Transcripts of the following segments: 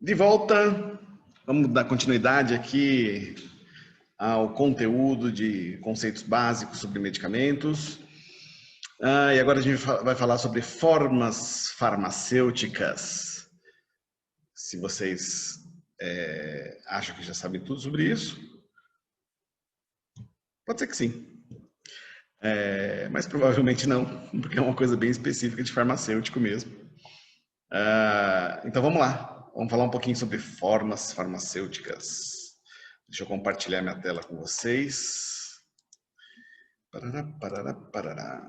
De volta, vamos dar continuidade aqui ao conteúdo de conceitos básicos sobre medicamentos. E agora a gente vai falar sobre formas farmacêuticas. Se vocês acham que já sabem tudo sobre isso, pode ser que sim. Mas provavelmente não, porque é uma coisa bem específica de farmacêutico mesmo. Então vamos lá. Vamos falar um pouquinho sobre formas farmacêuticas. Deixa eu compartilhar minha tela com vocês. Parará.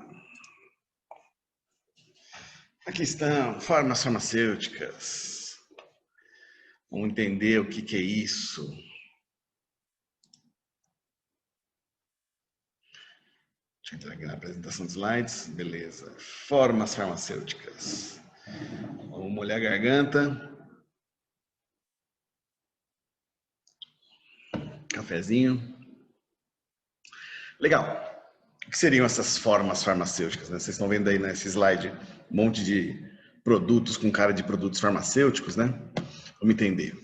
Aqui estão, formas farmacêuticas. Vamos entender o que é isso. Deixa eu entrar aqui na apresentação de slides. Beleza. Formas farmacêuticas. Vamos molhar a garganta. Cafezinho. Legal. O que seriam essas formas farmacêuticas, né? Vocês estão vendo aí nesse slide um monte de produtos com cara de produtos farmacêuticos, né? Vamos entender.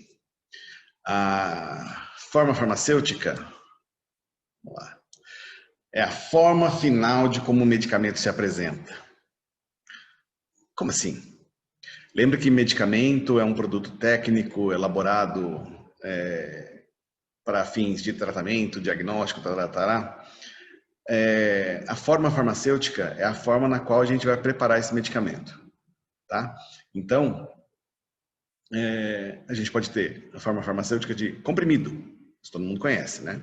A forma farmacêutica, vamos lá, é a forma final de como o medicamento se apresenta. Como assim? Lembra que medicamento é um produto técnico elaborado para fins de tratamento, diagnóstico, a forma farmacêutica é a forma na qual a gente vai preparar esse medicamento, tá? Então, a gente pode ter a forma farmacêutica de comprimido, isso todo mundo conhece, né?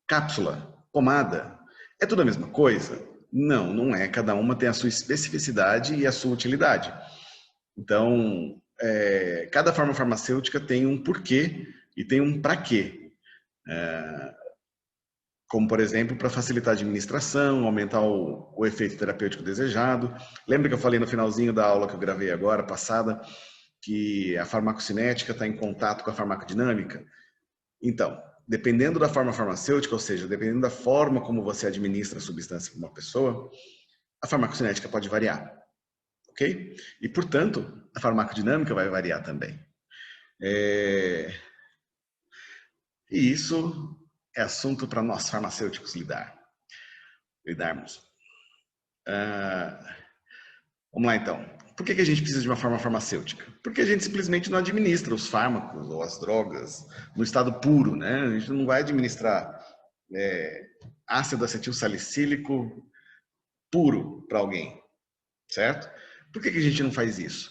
Cápsula, pomada, é tudo a mesma coisa? Não, não é. Cada uma tem a sua especificidade e a sua utilidade. Então, cada forma farmacêutica tem um porquê e tem um para quê. Como, por exemplo, para facilitar a administração, aumentar o efeito terapêutico desejado. Lembra que eu falei no finalzinho da aula que eu gravei agora, passada, que a farmacocinética está em contato com a farmacodinâmica? Então, dependendo da forma farmacêutica, ou seja, dependendo da forma como você administra a substância para uma pessoa, a farmacocinética pode variar, ok? E, portanto, a farmacodinâmica vai variar também. E isso é assunto para nós farmacêuticos lidarmos. Vamos lá, então. Por que a gente precisa de uma forma farmacêutica? Porque a gente simplesmente não administra os fármacos ou as drogas no estado puro, né? A gente não vai administrar ácido acetil salicílico puro para alguém, certo? Por que a gente não faz isso?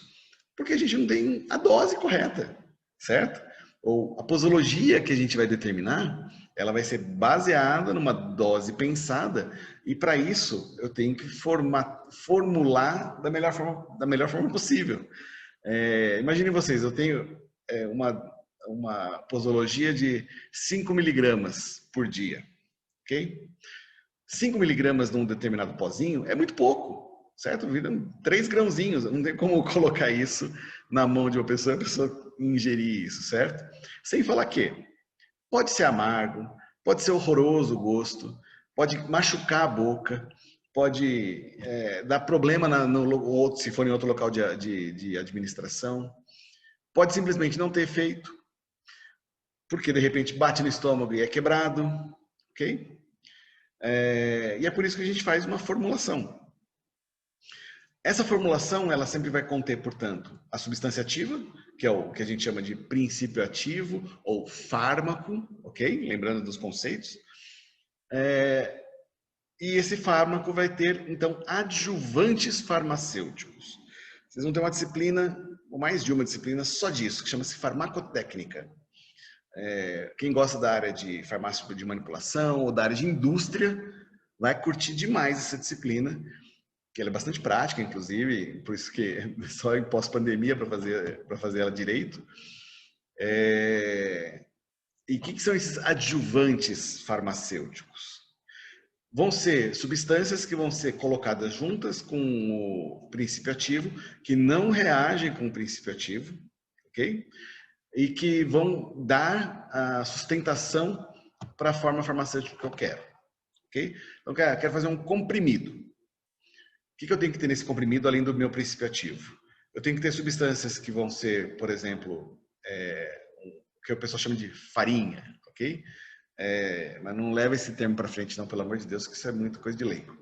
Porque a gente não tem a dose correta, certo? Ou a posologia que a gente vai determinar, ela vai ser baseada numa dose pensada, e para isso eu tenho que formular da melhor forma possível. Imaginem vocês, eu tenho uma posologia de 5 miligramas por dia, ok? 5 miligramas num determinado pozinho é muito pouco, certo? Viram 3 grãozinhos, não tem como colocar isso na mão de uma pessoa e a pessoa ingerir isso, certo? Sem falar que pode ser amargo, pode ser horroroso o gosto, pode machucar a boca, pode dar problema se for em outro local de administração, pode simplesmente não ter efeito, porque de repente bate no estômago e é quebrado, ok? E é por isso que a gente faz uma formulação. Essa formulação, ela sempre vai conter, portanto, a substância ativa, que é o que a gente chama de princípio ativo ou fármaco, ok? Lembrando dos conceitos. E esse fármaco vai ter, então, adjuvantes farmacêuticos. Vocês vão ter uma disciplina, ou mais de uma disciplina, só disso, que chama-se farmacotécnica. Quem gosta da área de farmácia de manipulação ou da área de indústria vai curtir demais essa disciplina, que ela é bastante prática, inclusive, por isso que só em pós-pandemia para fazer ela direito. E o que são esses adjuvantes farmacêuticos? Vão ser substâncias que vão ser colocadas juntas com o princípio ativo, que não reagem com o princípio ativo, ok? E que vão dar a sustentação para a forma farmacêutica que eu quero, ok? Então, eu quero fazer um comprimido. O que eu tenho que ter nesse comprimido, além do meu princípio ativo? Eu tenho que ter substâncias que vão ser, por exemplo, que o pessoal chama de farinha, ok? Mas não leva esse termo para frente, não, pelo amor de Deus, que isso é muita coisa de leigo.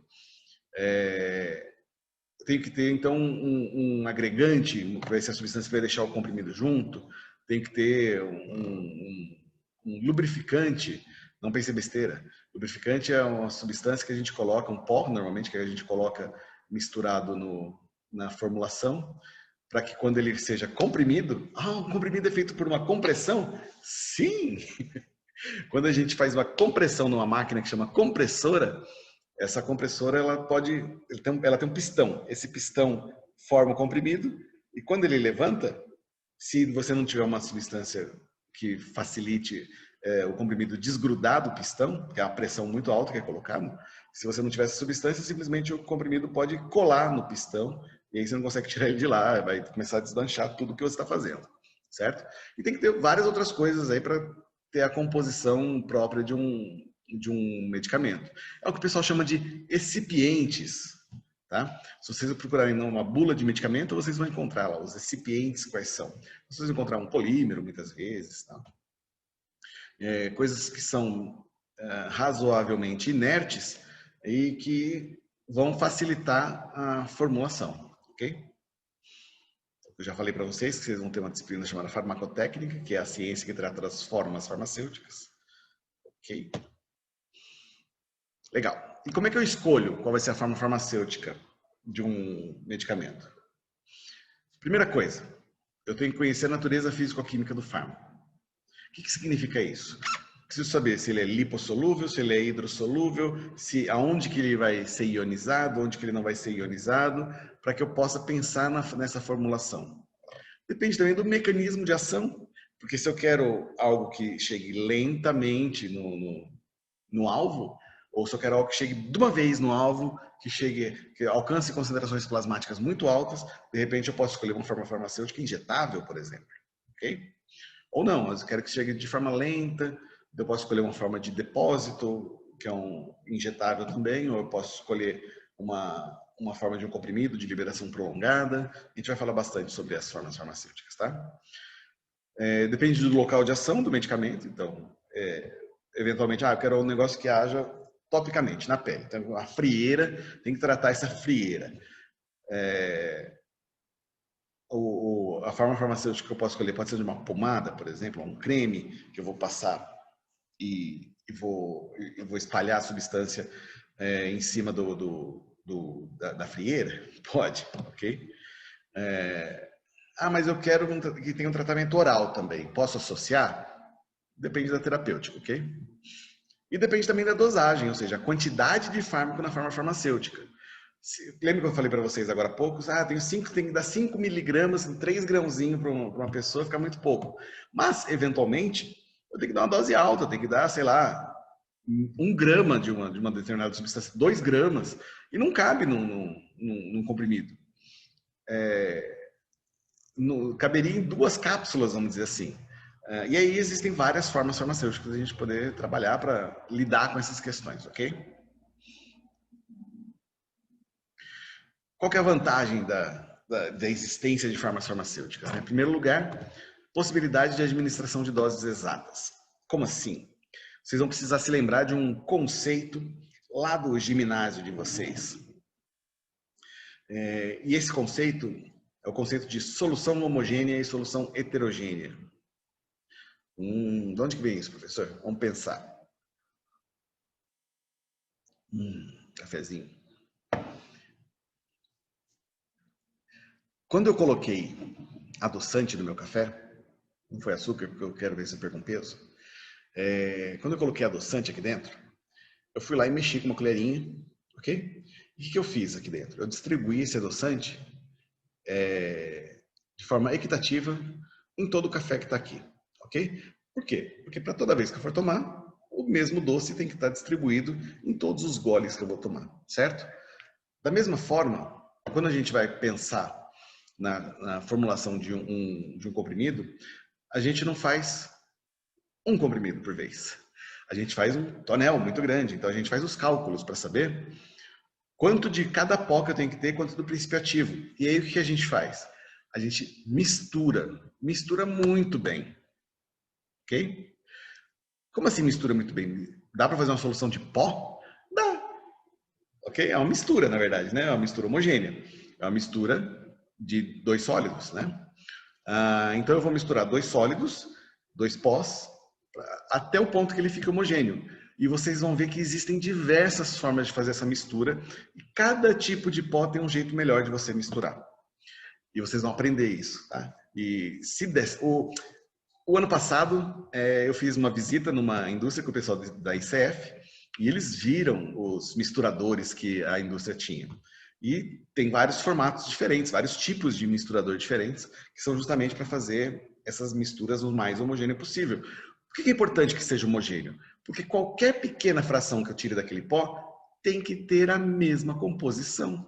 Tem que ter, então, um agregante, que vai ser a substância que vai deixar o comprimido junto, tem que ter um lubrificante, não pense besteira. Lubrificante é uma substância que a gente coloca, um pó, normalmente, que a gente coloca misturado na formulação, para que quando ele seja comprimido... o comprimido é feito por uma compressão? Sim! Quando a gente faz uma compressão numa máquina que chama compressora, essa compressora ela tem um pistão. Esse pistão forma o comprimido e quando ele levanta, se você não tiver uma substância que facilite o comprimido desgrudar do pistão, que é a pressão muito alta que é colocada, se você não tiver essa substância, simplesmente o comprimido pode colar no pistão e aí você não consegue tirar ele de lá, vai começar a deslanchar tudo que você está fazendo, certo? E tem que ter várias outras coisas aí para ter a composição própria de um medicamento. É o que o pessoal chama de excipientes, tá? Se vocês procurarem numa bula de medicamento, vocês vão encontrar lá os excipientes quais são. Vocês vão encontrar um polímero muitas vezes, tá? Coisas que são razoavelmente inertes e que vão facilitar a formulação, ok? Eu já falei para vocês que vocês vão ter uma disciplina chamada farmacotécnica, que é a ciência que trata das formas farmacêuticas, ok? Legal. E como é que eu escolho qual vai ser a forma farmacêutica de um medicamento? Primeira coisa, eu tenho que conhecer a natureza físico-química do fármaco. O que significa isso? Preciso saber se ele é lipossolúvel, se ele é hidrossolúvel, aonde que ele vai ser ionizado, onde que ele não vai ser ionizado, para que eu possa pensar nessa formulação. Depende também do mecanismo de ação, porque se eu quero algo que chegue lentamente no alvo, ou se eu quero algo que chegue de uma vez no alvo, que alcance concentrações plasmáticas muito altas, de repente eu posso escolher uma forma farmacêutica injetável, por exemplo, ok? Ou não, mas eu quero que chegue de forma lenta, eu posso escolher uma forma de depósito, que é um injetável também, ou eu posso escolher uma forma de um comprimido de liberação prolongada. A gente vai falar bastante sobre as formas farmacêuticas, tá? Depende do local de ação do medicamento, então, eventualmente, eu quero um negócio que haja topicamente, na pele. Então, a frieira, tem que tratar essa frieira. A forma farmacêutica que eu posso escolher pode ser de uma pomada, por exemplo, um creme que eu vou passar e vou espalhar a substância em cima da frieira? Pode, ok? Mas eu quero que tenha um tratamento oral também. Posso associar? Depende da terapêutica, ok? E depende também da dosagem, ou seja, a quantidade de fármaco na forma farmacêutica. Lembra que eu falei para vocês agora há pouco? Tem que dar 5 miligramas, 3 grãozinhos para uma pessoa, fica muito pouco. Mas, eventualmente, eu tenho que dar uma dose alta, eu tenho que dar, sei lá, 1 grama de uma determinada substância, 2 gramas, e não cabe num comprimido. Caberia em 2 cápsulas, vamos dizer assim. E aí existem várias formas farmacêuticas da gente poder trabalhar para lidar com essas questões, ok? Qual que é a vantagem da existência de formas farmacêuticas? Em primeiro lugar, possibilidade de administração de doses exatas. Como assim? Vocês vão precisar se lembrar de um conceito lá do ginásio de vocês. E esse conceito é o conceito de solução homogênea e solução heterogênea. De onde que vem isso, professor? Vamos pensar. Cafezinho. Quando eu coloquei adoçante no meu café, não foi açúcar, porque eu quero ver se eu perco um peso. Quando eu coloquei adoçante aqui dentro, eu fui lá e mexi com uma colherinha, ok? E o que eu fiz aqui dentro? Eu distribuí esse adoçante de forma equitativa em todo o café que está aqui, ok? Por quê? Porque para toda vez que eu for tomar, o mesmo doce tem que estar distribuído em todos os goles que eu vou tomar, certo? Da mesma forma, quando a gente vai pensar na formulação de um comprimido, a gente não faz um comprimido por vez. A gente faz um tonel muito grande, então a gente faz os cálculos para saber quanto de cada pó que eu tenho que ter, quanto do princípio ativo. E aí o que a gente faz? a gente mistura muito bem, ok? Como assim mistura muito bem? Dá para fazer uma solução de pó? Dá, ok? É uma mistura, na verdade, né? É uma mistura homogênea. É uma mistura de dois sólidos, né? Então eu vou misturar dois sólidos, dois pós, até o ponto que ele fique homogêneo. E vocês vão ver que existem diversas formas de fazer essa mistura. E cada tipo de pó tem um jeito melhor de você misturar. E vocês vão aprender isso, tá? E se der, o ano passado eu fiz uma visita numa indústria com o pessoal da ICF e eles viram os misturadores que a indústria tinha. E tem vários formatos diferentes, vários tipos de misturador diferentes, que são justamente para fazer essas misturas o mais homogêneo possível. Por que é importante que seja homogêneo? Porque qualquer pequena fração que eu tire daquele pó tem que ter a mesma composição.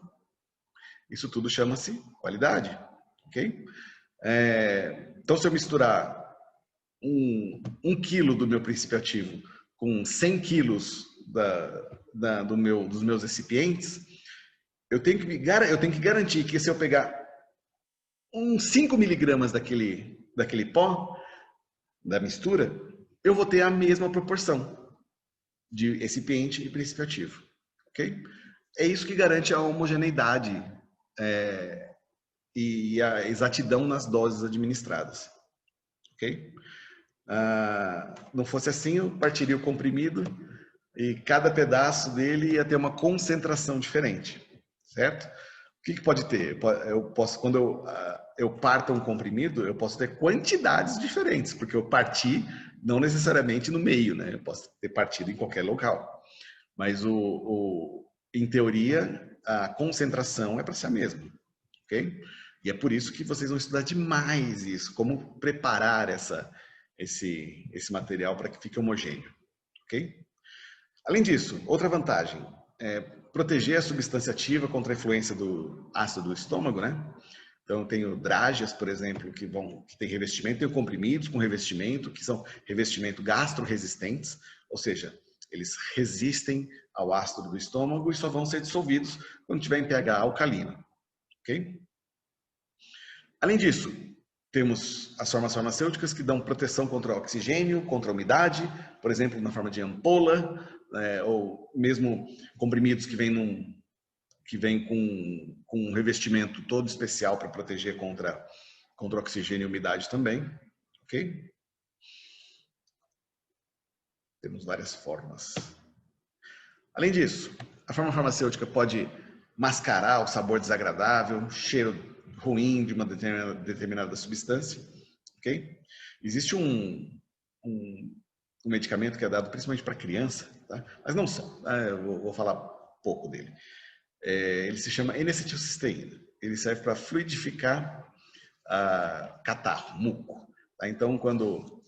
Isso tudo chama-se qualidade, ok? Então, se eu misturar 1 quilo do meu princípio ativo com 100 quilos dos meus recipientes, eu tenho que garantir que se eu pegar uns 5 miligramas daquele pó, da mistura, eu vou ter a mesma proporção de recipiente e princípio ativo, ok? É isso que garante a homogeneidade e a exatidão nas doses administradas, ok? Não fosse assim, eu partiria o comprimido e cada pedaço dele ia ter uma concentração diferente, certo? O que pode ter? Eu posso, quando eu parto um comprimido, eu posso ter quantidades diferentes, porque eu parti não necessariamente no meio, né? Eu posso ter partido em qualquer local. Mas, em teoria, a concentração é para ser a mesma, ok? E é por isso que vocês vão estudar demais isso, como preparar esse material para que fique homogêneo, ok? Além disso, outra vantagem é proteger a substância ativa contra a influência do ácido do estômago, né? Então, eu tenho drágeas, por exemplo, que tem revestimento, tenho comprimidos com revestimento, que são revestimento gastro-resistentes, ou seja, eles resistem ao ácido do estômago e só vão ser dissolvidos quando tiver em pH alcalino, ok? Além disso, temos as formas farmacêuticas que dão proteção contra o oxigênio, contra a umidade, por exemplo, na forma de ampola, ou mesmo comprimidos que vêm com um revestimento todo especial para proteger contra oxigênio e umidade também, ok? Temos várias formas. Além disso, a forma farmacêutica pode mascarar o sabor desagradável, cheiro ruim de uma determinada substância, ok? Existe um medicamento que é dado principalmente para criança, tá? Mas não só, eu vou falar pouco dele. Ele se chama N-acetilcisteína. Ele serve para fluidificar catarro, muco. Tá? Então, quando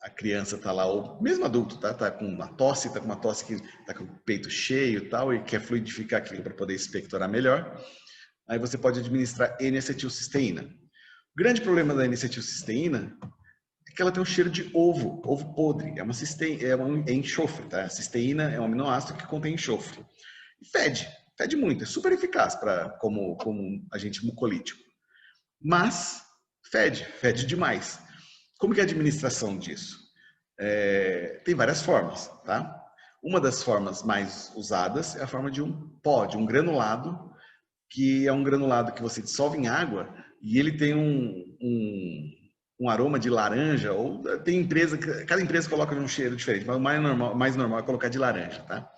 a criança está lá, ou mesmo adulto, tá com uma tosse, que está com o peito cheio e tal, e quer fluidificar aquilo para poder expectorar melhor, aí você pode administrar N-acetilcisteína. O grande problema da N-acetilcisteína é que ela tem um cheiro de ovo podre, é enxofre, tá? A cisteína é um aminoácido que contém enxofre. E fede muito, é super eficaz como agente mucolítico. Mas fede demais. Como que é a administração disso? Tem várias formas, tá? Uma das formas mais usadas é a forma de um pó, de um granulado, que é um granulado que você dissolve em água e ele tem um aroma de laranja, ou cada empresa coloca um cheiro diferente, mas o mais normal é colocar de laranja, tá?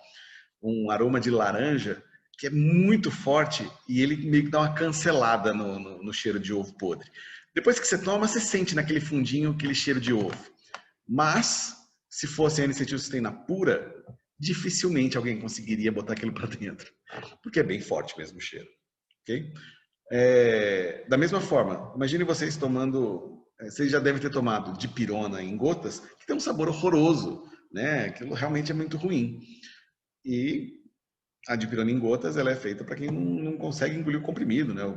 Um aroma de laranja que é muito forte e ele meio que dá uma cancelada no cheiro de ovo podre. Depois que você toma, você sente naquele fundinho aquele cheiro de ovo. Mas, se fosse a N-acetilcisteína pura, dificilmente alguém conseguiria botar aquilo para dentro, porque é bem forte mesmo o cheiro, ok? Da mesma forma, imagine vocês tomando, vocês já devem ter tomado dipirona em gotas, que tem um sabor horroroso, né? Aquilo realmente é muito ruim. E a dipirona em gotas, ela é feita para quem não consegue engolir o comprimido, né? Ou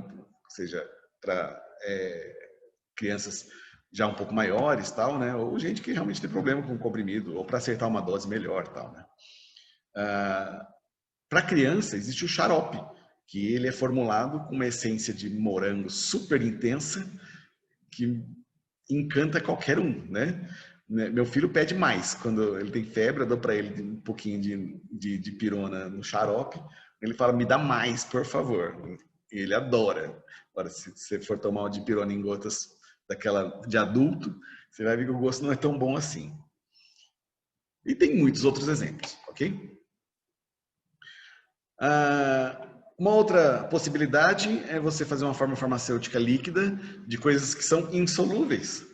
seja, para crianças já um pouco maiores, tal, né? Ou gente que realmente tem problema com o comprimido, ou para acertar uma dose melhor, tal, né? Para criança existe o xarope, que ele é formulado com uma essência de morango super intensa, que encanta qualquer um, né? Meu filho pede mais. Quando ele tem febre, eu dou para ele um pouquinho de pirona no xarope. Ele fala, me dá mais, por favor. Ele adora. Agora, se você for tomar uma dipirona em gotas daquela de adulto, você vai ver que o gosto não é tão bom assim. E tem muitos outros exemplos, ok? Uma outra possibilidade é você fazer uma forma farmacêutica líquida de coisas que são insolúveis.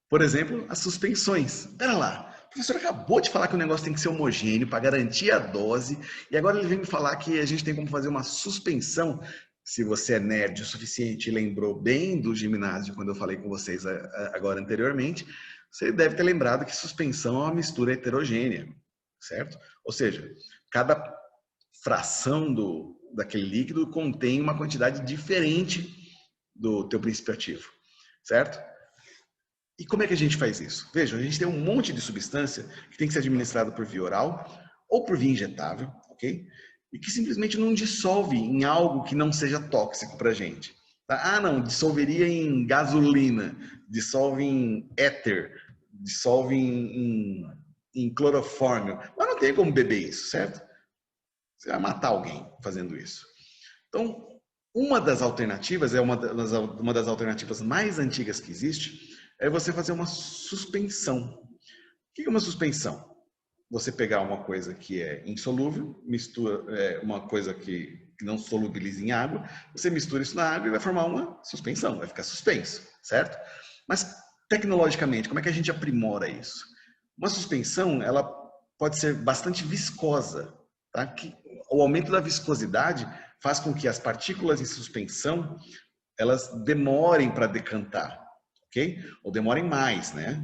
Por exemplo, as suspensões. Pera lá, o professor acabou de falar que o negócio tem que ser homogêneo para garantir a dose, e agora ele vem me falar que a gente tem como fazer uma suspensão. Se você é nerd o suficiente e lembrou bem do ginásio quando eu falei com vocês agora anteriormente, você deve ter lembrado que suspensão é uma mistura heterogênea, certo? Ou seja, cada fração daquele líquido contém uma quantidade diferente do teu princípio ativo, certo? E como é que a gente faz isso? Veja, a gente tem um monte de substância que tem que ser administrada por via oral ou por via injetável, ok? E que simplesmente não dissolve em algo que não seja tóxico para a gente. Tá? Ah, não, dissolveria em gasolina, dissolve em éter, dissolve em clorofórmio. Mas não tem como beber isso, certo? Você vai matar alguém fazendo isso. Então, uma das alternativas, uma das alternativas mais antigas que existe, é você fazer uma suspensão. O que é uma suspensão? Você pegar uma coisa que é insolúvel, mistura uma coisa que não solubiliza em água, você mistura isso na água e vai formar uma suspensão, vai ficar suspenso, certo? Mas tecnologicamente, como é que a gente aprimora isso? Uma suspensão, ela pode ser bastante viscosa, tá? O aumento da viscosidade faz com que as partículas em suspensão elas demorem para decantar, ok? Ou demorem mais, né?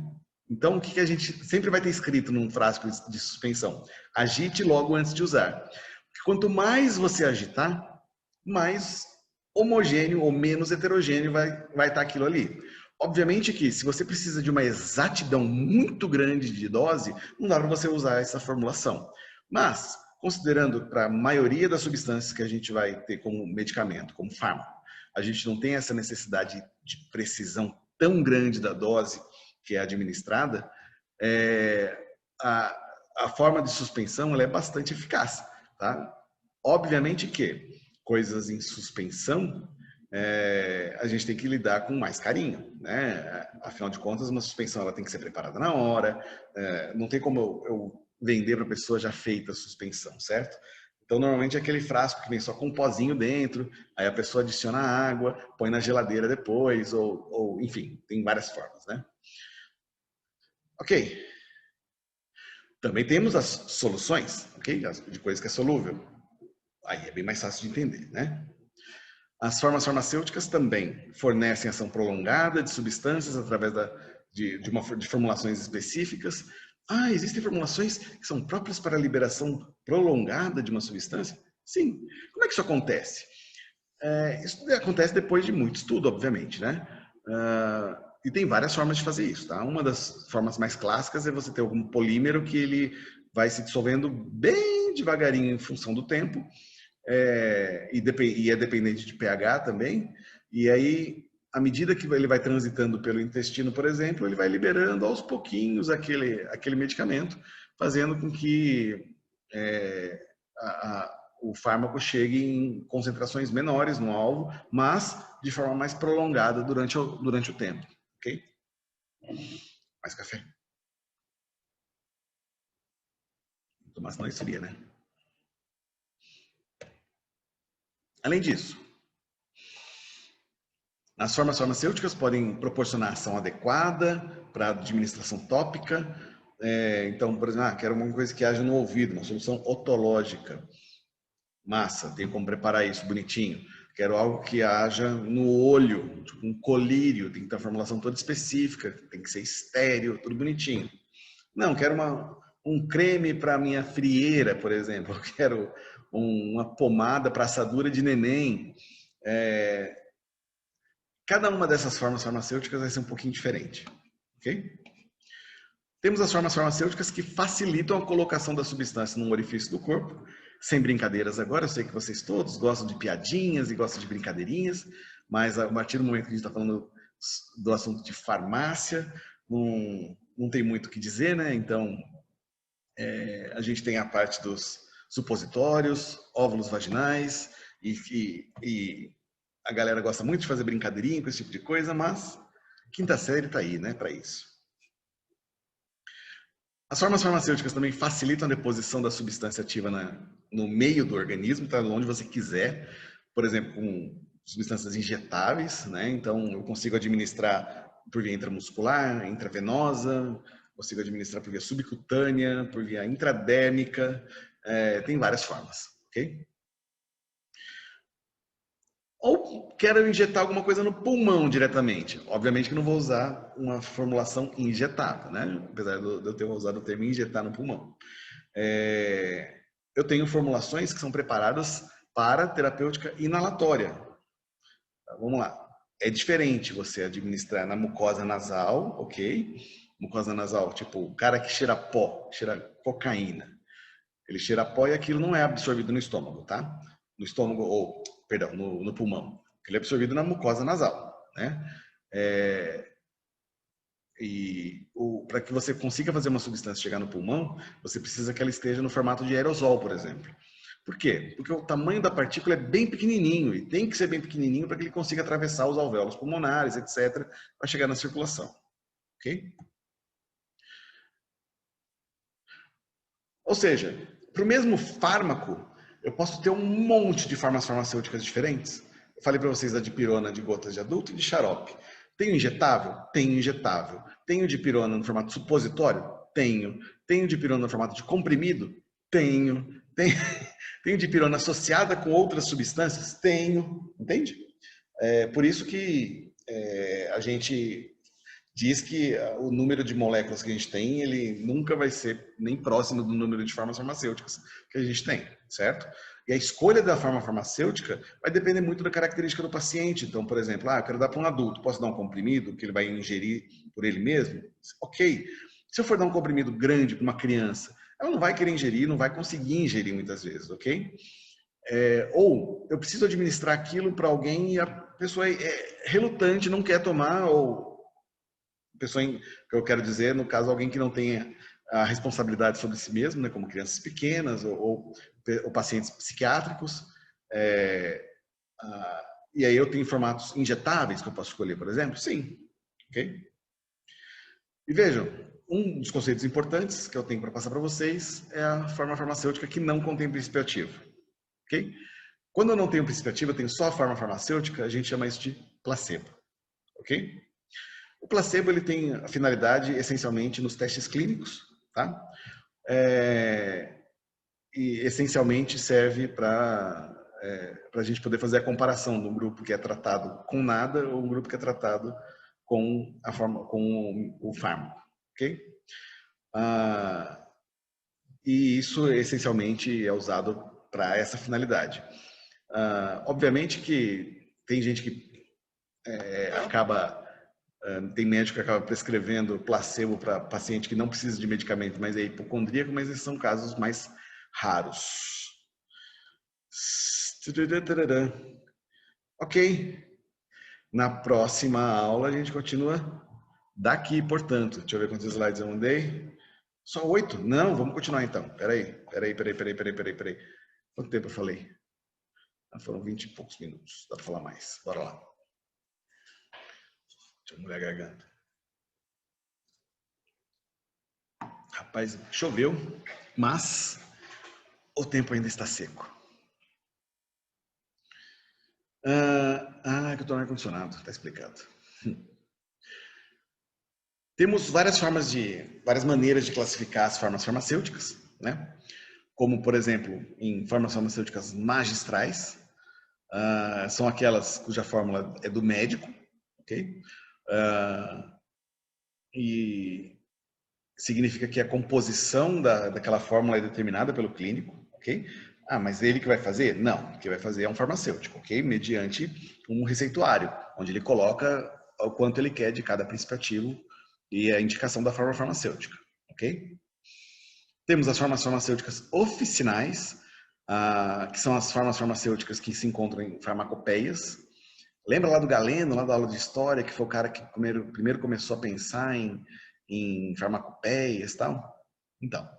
Então, o que a gente sempre vai ter escrito num frasco de suspensão? Agite logo antes de usar. Porque quanto mais você agitar, mais homogêneo ou menos heterogêneo vai estar aquilo ali. Obviamente que se você precisa de uma exatidão muito grande de dose, não dá para você usar essa formulação. Mas, considerando para a maioria das substâncias que a gente vai ter como medicamento, como fármaco, a gente não tem essa necessidade de precisão tão grande da dose que é administrada, a forma de suspensão ela é bastante eficaz. Tá? Obviamente que coisas em suspensão a gente tem que lidar com mais carinho, né? Afinal de contas, uma suspensão ela tem que ser preparada na hora, não tem como eu vender para a pessoa já feita a suspensão, certo? Então, normalmente é aquele frasco que vem só com um pozinho dentro, aí a pessoa adiciona água, põe na geladeira depois, ou enfim, tem várias formas, né? Ok. Também temos as soluções, ok? De coisa que é solúvel. Aí é bem mais fácil de entender, né? As formas farmacêuticas também fornecem ação prolongada de substâncias através de formulações específicas. Ah, existem formulações que são próprias para a liberação prolongada de uma substância? Sim. Como é que isso acontece? Isso acontece depois de muito estudo, obviamente, né? E tem várias formas de fazer isso, tá? Uma das formas mais clássicas é você ter algum polímero que ele vai se dissolvendo bem devagarinho em função do tempo, e é dependente de pH também, e aí, à medida que ele vai transitando pelo intestino, por exemplo, ele vai liberando aos pouquinhos aquele medicamento, fazendo com que o fármaco chegue em concentrações menores no alvo, mas de forma mais prolongada durante o tempo, ok? Mais café? Tomar senão esfria, né? Além disso, as formas farmacêuticas podem proporcionar ação adequada para administração tópica. Então, por exemplo, quero uma coisa que haja no ouvido, uma solução otológica. Massa, tem como preparar isso bonitinho. Quero algo que haja no olho, tipo um colírio, tem que ter a formulação toda específica, tem que ser estéreo, tudo bonitinho. Não, quero um creme para minha frieira, por exemplo. Eu quero uma pomada para assadura de neném. Cada uma dessas formas farmacêuticas vai ser um pouquinho diferente, ok? Temos as formas farmacêuticas que facilitam a colocação da substância num orifício do corpo, sem brincadeiras agora, eu sei que vocês todos gostam de piadinhas e gostam de brincadeirinhas, mas a partir do momento que a gente está falando do assunto de farmácia, não tem muito o que dizer, né? Então, a gente tem a parte dos supositórios, óvulos vaginais, e a galera gosta muito de fazer brincadeirinha com esse tipo de coisa, mas quinta série está aí, né, para isso. As formas farmacêuticas também facilitam a deposição da substância ativa no meio do organismo, tá? Onde você quiser. Por exemplo, com substâncias injetáveis, né? Então, eu consigo administrar por via intramuscular, intravenosa, consigo administrar por via subcutânea, por via intradérmica, tem várias formas, ok? Ou quero injetar alguma coisa no pulmão diretamente. Obviamente que não vou usar uma formulação injetável, né? Apesar de eu ter usado o termo injetar no pulmão. Eu tenho formulações que são preparadas para terapêutica inalatória. Tá, vamos lá. É diferente você administrar na mucosa nasal, ok? Mucosa nasal, tipo, o cara que cheira pó, cheira cocaína. Ele cheira pó e aquilo não é absorvido no estômago, tá? No estômago, ou, perdão, no pulmão. Ele é absorvido na mucosa nasal, né? Para que você consiga fazer uma substância chegar no pulmão, você precisa que ela esteja no formato de aerosol, por exemplo. Por quê? Porque o tamanho da partícula é bem pequenininho, e tem que ser bem pequenininho para que ele consiga atravessar os alvéolos pulmonares, etc., para chegar na circulação. Ok? Ou seja, para o mesmo fármaco, eu posso ter um monte de formas farmacêuticas diferentes. Eu falei para vocês da dipirona de gotas de adulto e de xarope. Tenho injetável? Tenho injetável. Tenho dipirona no formato supositório? Tenho. Tenho dipirona no formato de comprimido? Tenho. Tenho dipirona associada com outras substâncias? Tenho. Entende? Por isso que a gente diz que o número de moléculas que a gente tem, ele nunca vai ser nem próximo do número de formas farmacêuticas que a gente tem, certo? E a escolha da forma farmacêutica vai depender muito da característica do paciente. Então, por exemplo, eu quero dar para um adulto, posso dar um comprimido que ele vai ingerir por ele mesmo? Ok. Se eu for dar um comprimido grande para uma criança, ela não vai querer ingerir, não vai conseguir ingerir muitas vezes, ok? Ou eu preciso administrar aquilo para alguém e a pessoa é relutante, não quer tomar, ou pessoa, que eu quero dizer, no caso, alguém que não tenha a responsabilidade sobre si mesmo, né, como crianças pequenas ou pacientes psiquiátricos. E aí eu tenho formatos injetáveis que eu posso escolher, por exemplo? Sim. Ok? E vejam, um dos conceitos importantes que eu tenho para passar para vocês é a forma farmacêutica que não contém princípio ativo. Ok? Quando eu não tenho princípio ativo, eu tenho só a forma farmacêutica, a gente chama isso de placebo. Ok? O placebo ele tem a finalidade essencialmente nos testes clínicos, tá? E essencialmente serve para a gente poder fazer a comparação de um grupo que é tratado com nada ou um grupo que é tratado com o fármaco, ok? E isso essencialmente é usado para essa finalidade. Obviamente que tem gente que tem médico que acaba prescrevendo placebo para paciente que não precisa de medicamento, mas é hipocondríaco, mas esses são casos mais raros. Ok. Na próxima aula a gente continua daqui, portanto. Deixa eu ver quantos slides eu mandei. Só 8? Não, vamos continuar então. Peraí. Quanto tempo eu falei? Foram 20 e poucos minutos. Dá para falar mais. Bora lá. Deixa eu molhar a garganta. Rapaz, choveu, mas o tempo ainda está seco. Que eu estou no ar-condicionado, está explicado. Temos várias maneiras de classificar as formas farmacêuticas, né? Como, por exemplo, em formas farmacêuticas magistrais, são aquelas cuja fórmula é do médico, ok? E significa que a composição daquela fórmula é determinada pelo clínico, ok? Mas ele que vai fazer? Não, o que vai fazer é um farmacêutico, ok? Mediante um receituário, onde ele coloca o quanto ele quer de cada princípio ativo e a indicação da forma farmacêutica, ok? Temos as formas farmacêuticas oficinais, que são as formas farmacêuticas que se encontram em farmacopeias. Lembra lá do Galeno, lá da aula de história, que foi o cara que primeiro começou a pensar em farmacopeias e tal? Então,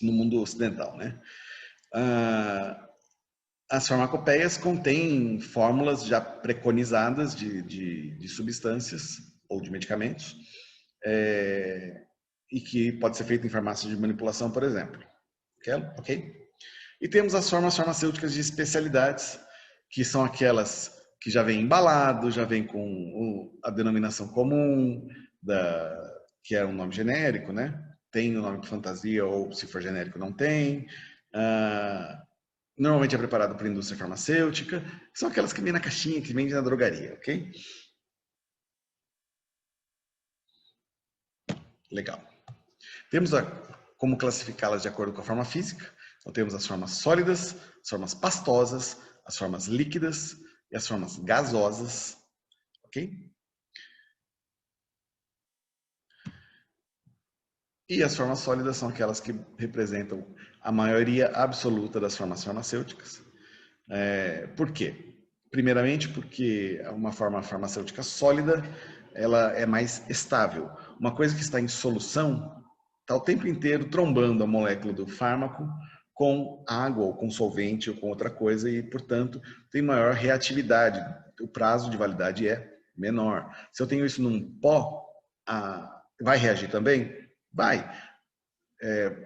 no mundo ocidental, né? As farmacopeias contêm fórmulas já preconizadas de substâncias ou de medicamentos, e que pode ser feito em farmácias de manipulação, por exemplo. Ok? E temos as formas farmacêuticas de especialidades, que são aquelas que já vem embalado, já vem com a denominação comum, que é um nome genérico, né? Tem o nome de fantasia, ou se for genérico, não tem. Normalmente é preparado por indústria farmacêutica. São aquelas que vêm na caixinha, que vende na drogaria, ok? Legal. Temos como classificá-las de acordo com a forma física. Então temos as formas sólidas, as formas pastosas, as formas líquidas e as formas gasosas, ok? E as formas sólidas são aquelas que representam a maioria absoluta das formas farmacêuticas. Por quê? Primeiramente porque uma forma farmacêutica sólida, ela é mais estável. Uma coisa que está em solução está o tempo inteiro trombando a molécula do fármaco com água, ou com solvente, ou com outra coisa, e, portanto, tem maior reatividade. O prazo de validade é menor. Se eu tenho isso num pó, vai reagir também? Vai.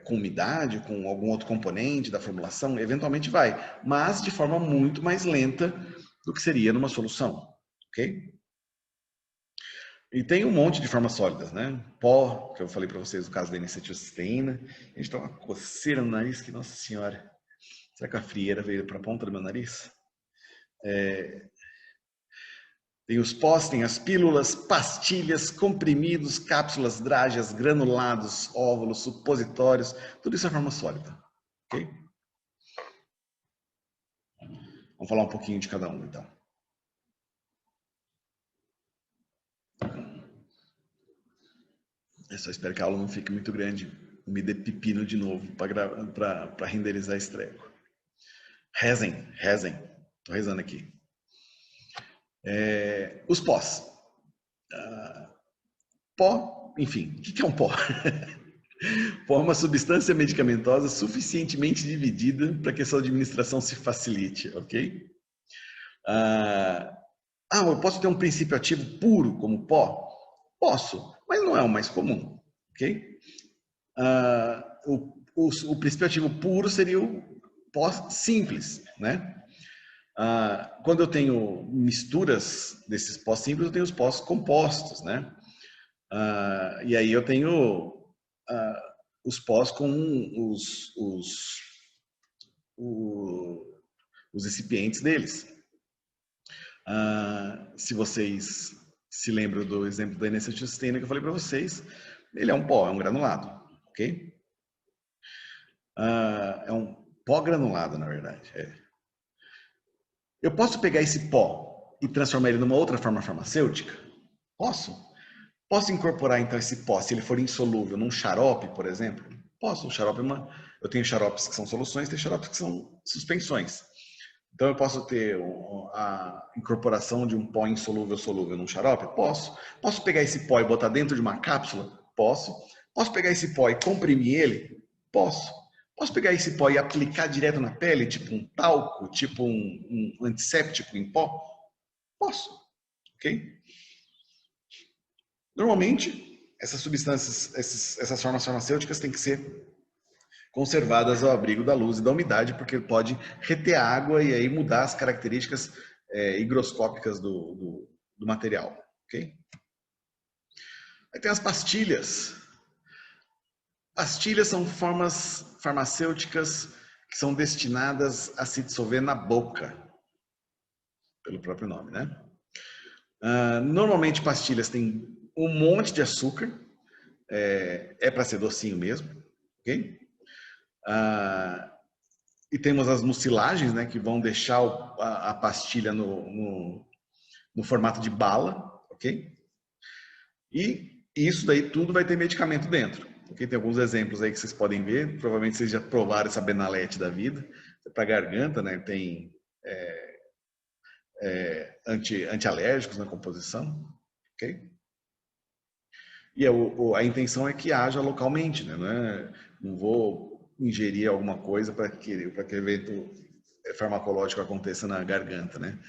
Com umidade, com algum outro componente da formulação, eventualmente vai, mas de forma muito mais lenta do que seria numa solução, ok? E tem um monte de formas sólidas, né? Pó, que eu falei para vocês no caso da N-acetilcisteína. A gente tá uma coceira no nariz que, nossa senhora, será que a frieira veio para a ponta do meu nariz? Tem os pós, tem as pílulas, pastilhas, comprimidos, cápsulas, drágeas, granulados, óvulos, supositórios, tudo isso é forma sólida, ok? Vamos falar um pouquinho de cada um, então. Eu só espero que a aula não fique muito grande. Me dê pepino de novo para renderizar esse treco. Rezem, rezem. Tô rezando aqui. Os pós. Pó, enfim, o que é um pó? Pó é uma substância medicamentosa suficientemente dividida para que sua administração se facilite, ok? Eu posso ter um princípio ativo puro como pó? Posso, mas não é o mais comum, ok? O princípio ativo puro seria o pó simples, né? Quando eu tenho misturas desses pós simples, eu tenho os pós compostos, né? E aí eu tenho os pós com os recipientes deles. Se vocês se lembram do exemplo da N-acetilcisteína que eu falei para vocês, ele é um pó, é um granulado, ok? É um pó granulado, na verdade. Eu posso pegar esse pó e transformar ele numa outra forma farmacêutica? Posso. Posso incorporar então esse pó, se ele for insolúvel, num xarope, por exemplo? Posso. O xarope eu tenho xaropes que são soluções, tem xaropes que são suspensões. Então eu posso ter a incorporação de um pó insolúvel solúvel num xarope? Posso. Posso pegar esse pó e botar dentro de uma cápsula? Posso. Posso pegar esse pó e comprimir ele? Posso. Posso pegar esse pó e aplicar direto na pele, tipo um talco, tipo um antisséptico em pó? Posso. Ok? Normalmente, essas substâncias, essas formas farmacêuticas têm que ser conservadas ao abrigo da luz e da umidade, porque pode reter água e aí mudar as características higroscópicas do material. Ok? Aí tem as pastilhas. Pastilhas são formas farmacêuticas que são destinadas a se dissolver na boca, pelo próprio nome, né? Normalmente pastilhas têm um monte de açúcar, é para ser docinho mesmo, ok? E temos as mucilagens, né, que vão deixar a pastilha no formato de bala, ok? E isso daí tudo vai ter medicamento dentro. Okay? Tem alguns exemplos aí que vocês podem ver, provavelmente vocês já provaram essa Benalete da vida. para garganta, né? Tem antialérgicos na composição, ok? E a intenção é que haja localmente, né? Não vou ingerir alguma coisa para que evento farmacológico aconteça na garganta, né?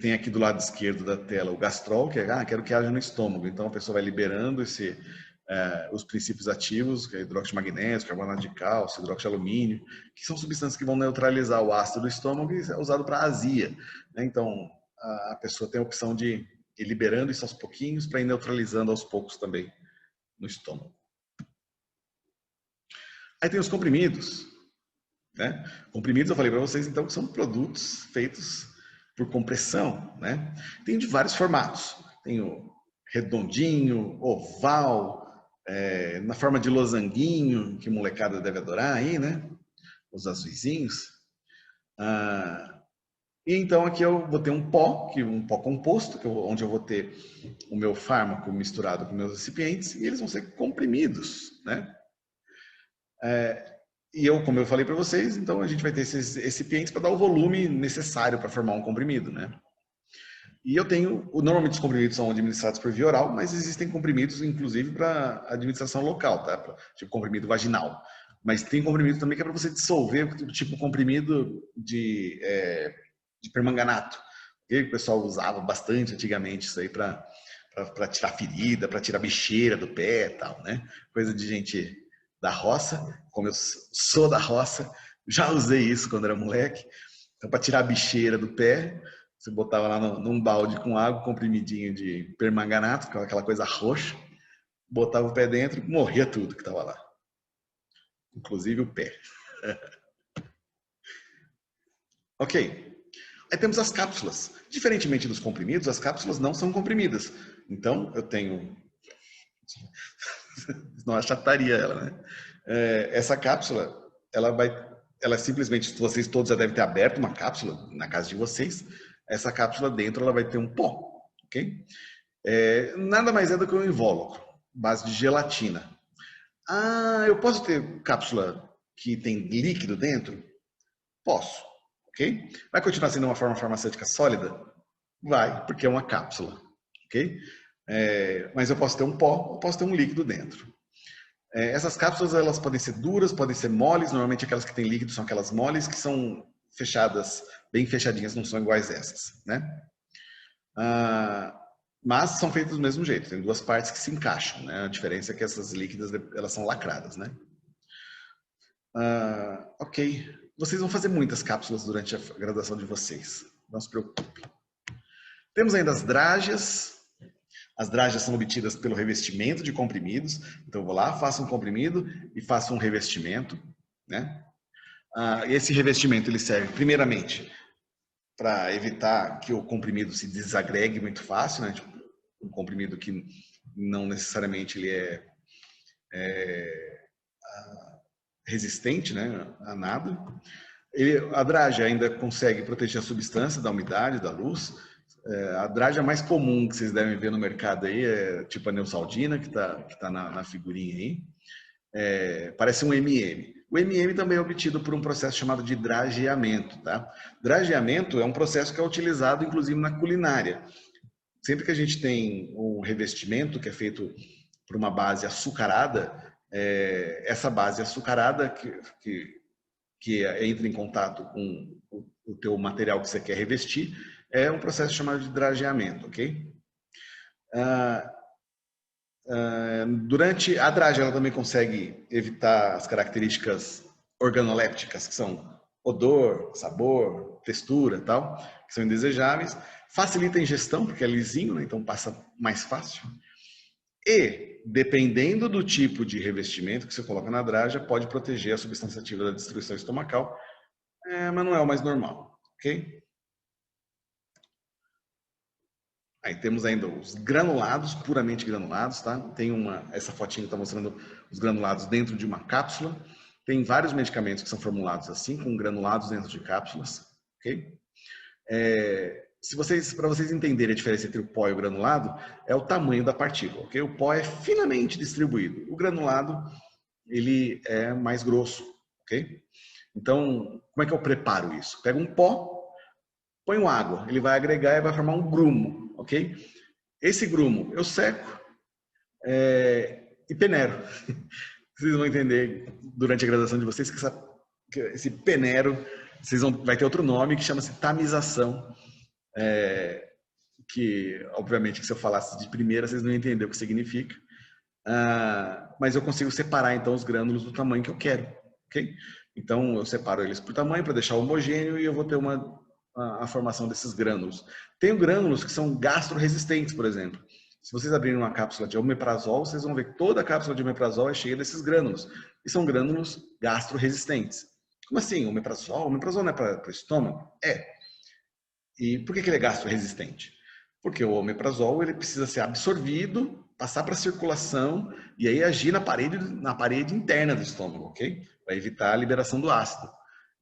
Tem aqui do lado esquerdo da tela o gastrol, que é, quero que haja no estômago. Então a pessoa vai liberando os princípios ativos, que é hidróxido de magnésio, carbonato de cálcio, hidróxido de alumínio, que são substâncias que vão neutralizar o ácido do estômago e é usado para azia, né? Então a pessoa tem a opção de ir liberando isso aos pouquinhos para ir neutralizando aos poucos também no estômago. Aí tem os comprimidos, né? Comprimidos, eu falei para vocês, então, que são produtos feitos por compressão, né? Tem de vários formatos. Tem o redondinho, oval, na forma de losanguinho, que molecada deve adorar aí, né? Os azuizinhos. E então aqui eu vou ter um pó composto, onde eu vou ter o meu fármaco misturado com meus recipientes, e eles vão ser comprimidos, né? E como eu falei para vocês, então a gente vai ter esses recipientes para dar o volume necessário para formar um comprimido, né? E normalmente os comprimidos são administrados por via oral, mas existem comprimidos, inclusive, para administração local, tá? Tipo comprimido vaginal. Mas tem comprimido também que é para você dissolver, tipo comprimido de permanganato. Que o pessoal usava bastante antigamente isso aí para tirar ferida, para tirar bicheira do pé e tal, né? Coisa de gente da roça, como eu sou da roça, já usei isso quando era moleque. Então, para tirar a bicheira do pé, você botava lá num balde com água, comprimidinho de permanganato, com aquela coisa roxa, botava o pé dentro e morria tudo que estava lá. Inclusive o pé. Ok. Aí temos as cápsulas. Diferentemente dos comprimidos, as cápsulas não são comprimidas. Então, eu tenho... Não achataria ela, né? Essa cápsula, ela simplesmente, vocês todos já devem ter aberto uma cápsula na casa de vocês. Essa cápsula dentro, ela vai ter um pó, ok? Nada mais é do que um invólucro, base de gelatina. Eu posso ter cápsula que tem líquido dentro? Posso, ok? Vai continuar sendo uma forma farmacêutica sólida? Vai, porque é uma cápsula, ok? Mas eu posso ter um pó, eu posso ter um líquido dentro. Essas cápsulas, elas podem ser duras, podem ser moles. Normalmente aquelas que têm líquido são aquelas moles que são fechadas, bem fechadinhas, não são iguais essas, né? Mas são feitas do mesmo jeito, tem duas partes que se encaixam, né? A diferença é que essas líquidas, elas são lacradas, né? Ok. Vocês vão fazer muitas cápsulas durante a graduação de vocês, não se preocupe. Temos ainda as drágeas. As drágeas são obtidas pelo revestimento de comprimidos. Então, eu vou lá, faço um comprimido e faço um revestimento, né? Esse revestimento ele serve, primeiramente, para evitar que o comprimido se desagregue muito fácil, né? Tipo, um comprimido que não necessariamente ele é resistente, né, a nada. A drágea ainda consegue proteger a substância da umidade, da luz. A drágea mais comum que vocês devem ver no mercado aí é tipo a Neosaldina, que tá na figurinha aí. Parece um MM. O MM também é obtido por um processo chamado de drageamento, tá? Drageamento é um processo que é utilizado, inclusive, na culinária. Sempre que a gente tem um revestimento que é feito por uma base açucarada, essa base açucarada que entra em contato com o teu material que você quer revestir, é um processo chamado de drageamento, ok? Durante a dragem, ela também consegue evitar as características organolépticas, que são odor, sabor, textura, tal, que são indesejáveis. Facilita a ingestão, porque é lisinho, né? Então passa mais fácil. E, dependendo do tipo de revestimento que você coloca na draga, pode proteger a substância ativa da destruição estomacal, mas não é o mais normal, ok? Aí temos ainda os granulados, puramente granulados, tá? Essa fotinha está mostrando os granulados dentro de uma cápsula. Tem vários medicamentos que são formulados assim, com granulados dentro de cápsulas, ok? Para vocês entenderem a diferença entre o pó e o granulado, é o tamanho da partícula, ok? O pó é finamente distribuído. O granulado, ele é mais grosso, ok? Então, como é que eu preparo isso? Pego um pó, ponho água, ele vai agregar e vai formar um grumo, ok? Esse grumo eu seco e peneiro. Vocês vão entender durante a graduação de vocês que esse peneiro, vai ter outro nome que chama-se tamização, que obviamente que se eu falasse de primeira vocês não iam entender o que significa, mas eu consigo separar então os grânulos do tamanho que eu quero, ok? Então eu separo eles por tamanho para deixar homogêneo e eu vou ter a formação desses grânulos. Tenho grânulos que são gastroresistentes, por exemplo. Se vocês abrirem uma cápsula de omeprazol, vocês vão ver que toda a cápsula de omeprazol é cheia desses grânulos. E são grânulos gastroresistentes. Como assim? Omeprazol? Omeprazol não é para o estômago? É. E por que ele é gastroresistente? Porque o omeprazol ele precisa ser absorvido, passar para a circulação e aí agir na parede interna do estômago, ok? Para evitar a liberação do ácido.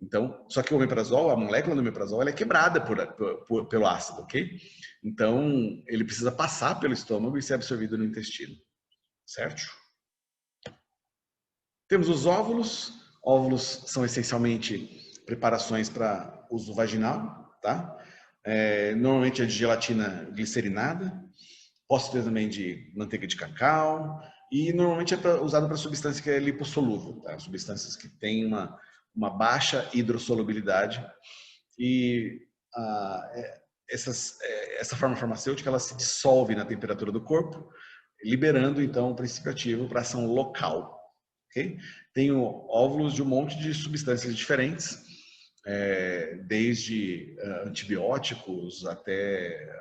Então, só que o omeprazol, a molécula do omeprazol, ela é quebrada pelo ácido, ok? Então, ele precisa passar pelo estômago e ser absorvido no intestino, certo? Temos os óvulos. Óvulos são essencialmente preparações para uso vaginal, tá? Normalmente é de gelatina glicerinada, posso ter também de manteiga de cacau e normalmente é usado para substância que é lipossolúvel, tá? Substâncias que têm uma baixa hidrossolubilidade e essa forma farmacêutica ela se dissolve na temperatura do corpo, liberando então o princípio ativo para ação local. Okay? Tenho óvulos de um monte de substâncias diferentes, desde antibióticos até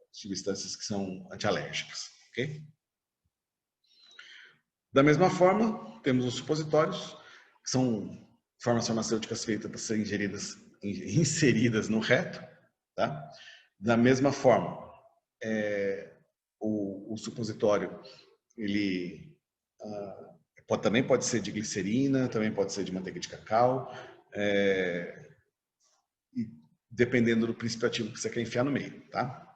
substâncias que são antialérgicas. Okay? Da mesma forma, temos os supositórios, que são formas farmacêuticas feitas para serem inseridas no reto. Tá? Da mesma forma, o supositório ele também pode ser de glicerina, também pode ser de manteiga de cacau, e dependendo do princípio ativo que você quer enfiar no meio, tá?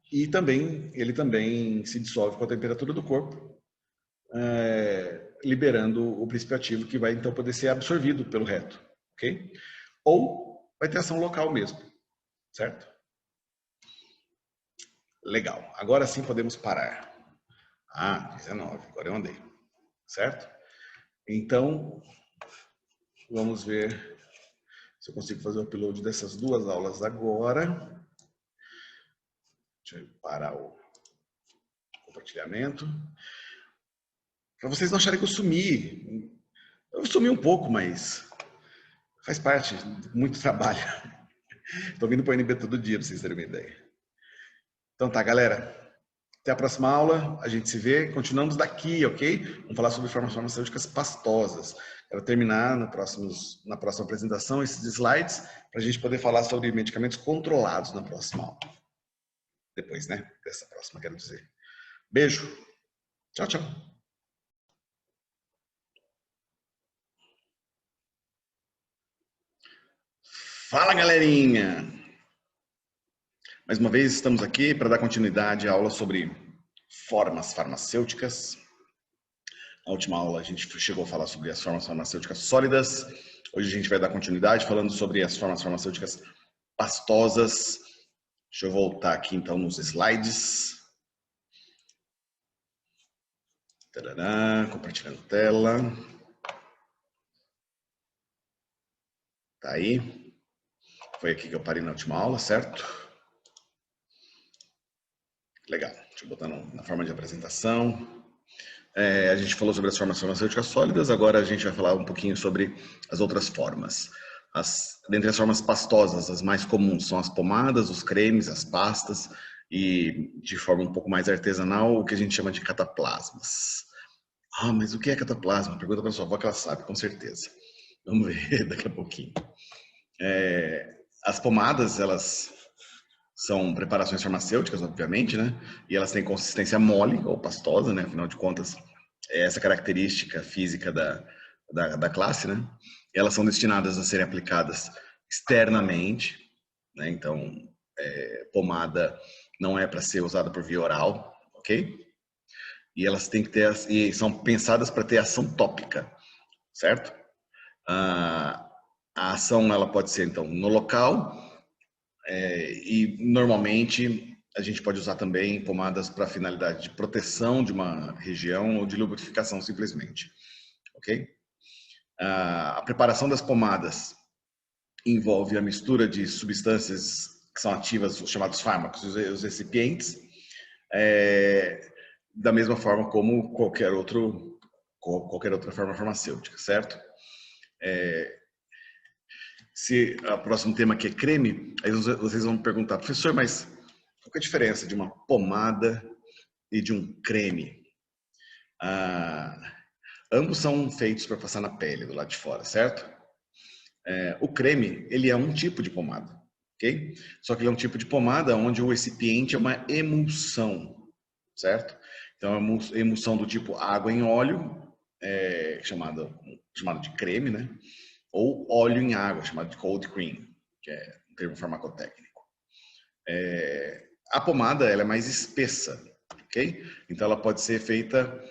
E ele também se dissolve com a temperatura do corpo, liberando o princípio ativo que vai então poder ser absorvido pelo reto, ok? Ou vai ter ação local mesmo, certo? Legal, agora sim podemos parar. 19, agora eu andei, certo? Então, vamos ver se eu consigo fazer o upload dessas duas aulas agora. Deixa eu parar o compartilhamento. Para vocês não acharem que eu sumi. Eu sumi um pouco, mas faz parte, muito trabalho. Estou vindo para o NB todo dia, para vocês terem uma ideia. Então tá, galera. Até a próxima aula, a gente se vê. Continuamos daqui, ok? Vamos falar sobre formas farmacêuticas pastosas. Quero terminar na próxima apresentação esses slides para a gente poder falar sobre medicamentos controlados na próxima aula. Depois, né? Dessa próxima, quero dizer. Beijo. Tchau, tchau. Fala, galerinha! Mais uma vez, estamos aqui para dar continuidade à aula sobre formas farmacêuticas. Na última aula, a gente chegou a falar sobre as formas farmacêuticas sólidas. Hoje a gente vai dar continuidade falando sobre as formas farmacêuticas pastosas. Deixa eu voltar aqui, então, nos slides. Tarará, compartilhando tela. Tá aí. Foi aqui que eu parei na última aula, certo? Legal. Deixa eu botar na forma de apresentação. A gente falou sobre as formas farmacêuticas sólidas, agora a gente vai falar um pouquinho sobre as outras formas. Dentre as formas pastosas, as mais comuns são as pomadas, os cremes, as pastas e, de forma um pouco mais artesanal, o que a gente chama de cataplasmas. Mas o que é cataplasma? Pergunta para sua avó que ela sabe, com certeza. Vamos ver daqui a pouquinho. As pomadas, elas são preparações farmacêuticas, obviamente, né? E elas têm consistência mole ou pastosa, né? Afinal de contas, é essa característica física da classe, né? E elas são destinadas a serem aplicadas externamente, né? Então, pomada não é para ser usada por via oral, ok? E elas têm que ter, e são pensadas para ter ação tópica. certo? A ação ela pode ser então no local e normalmente a gente pode usar também pomadas para finalidade de proteção de uma região ou de lubrificação simplesmente, ok? A preparação das pomadas envolve a mistura de substâncias que são ativas, os chamados fármacos, os recipientes, da mesma forma como qualquer outra forma farmacêutica, certo? Se o próximo tema aqui é creme, aí vocês vão me perguntar, professor, mas qual é a diferença de uma pomada e de um creme? Ambos são feitos para passar na pele, do lado de fora, certo? O creme, ele é um tipo de pomada, ok? Só que ele é um tipo de pomada onde o recipiente é uma emulsão, certo? Então, é uma emulsão do tipo água em óleo, chamado de creme, né? Ou óleo em água, chamado de cold cream, que é um termo farmacotécnico. A pomada ela é mais espessa, ok? Então ela pode ser feita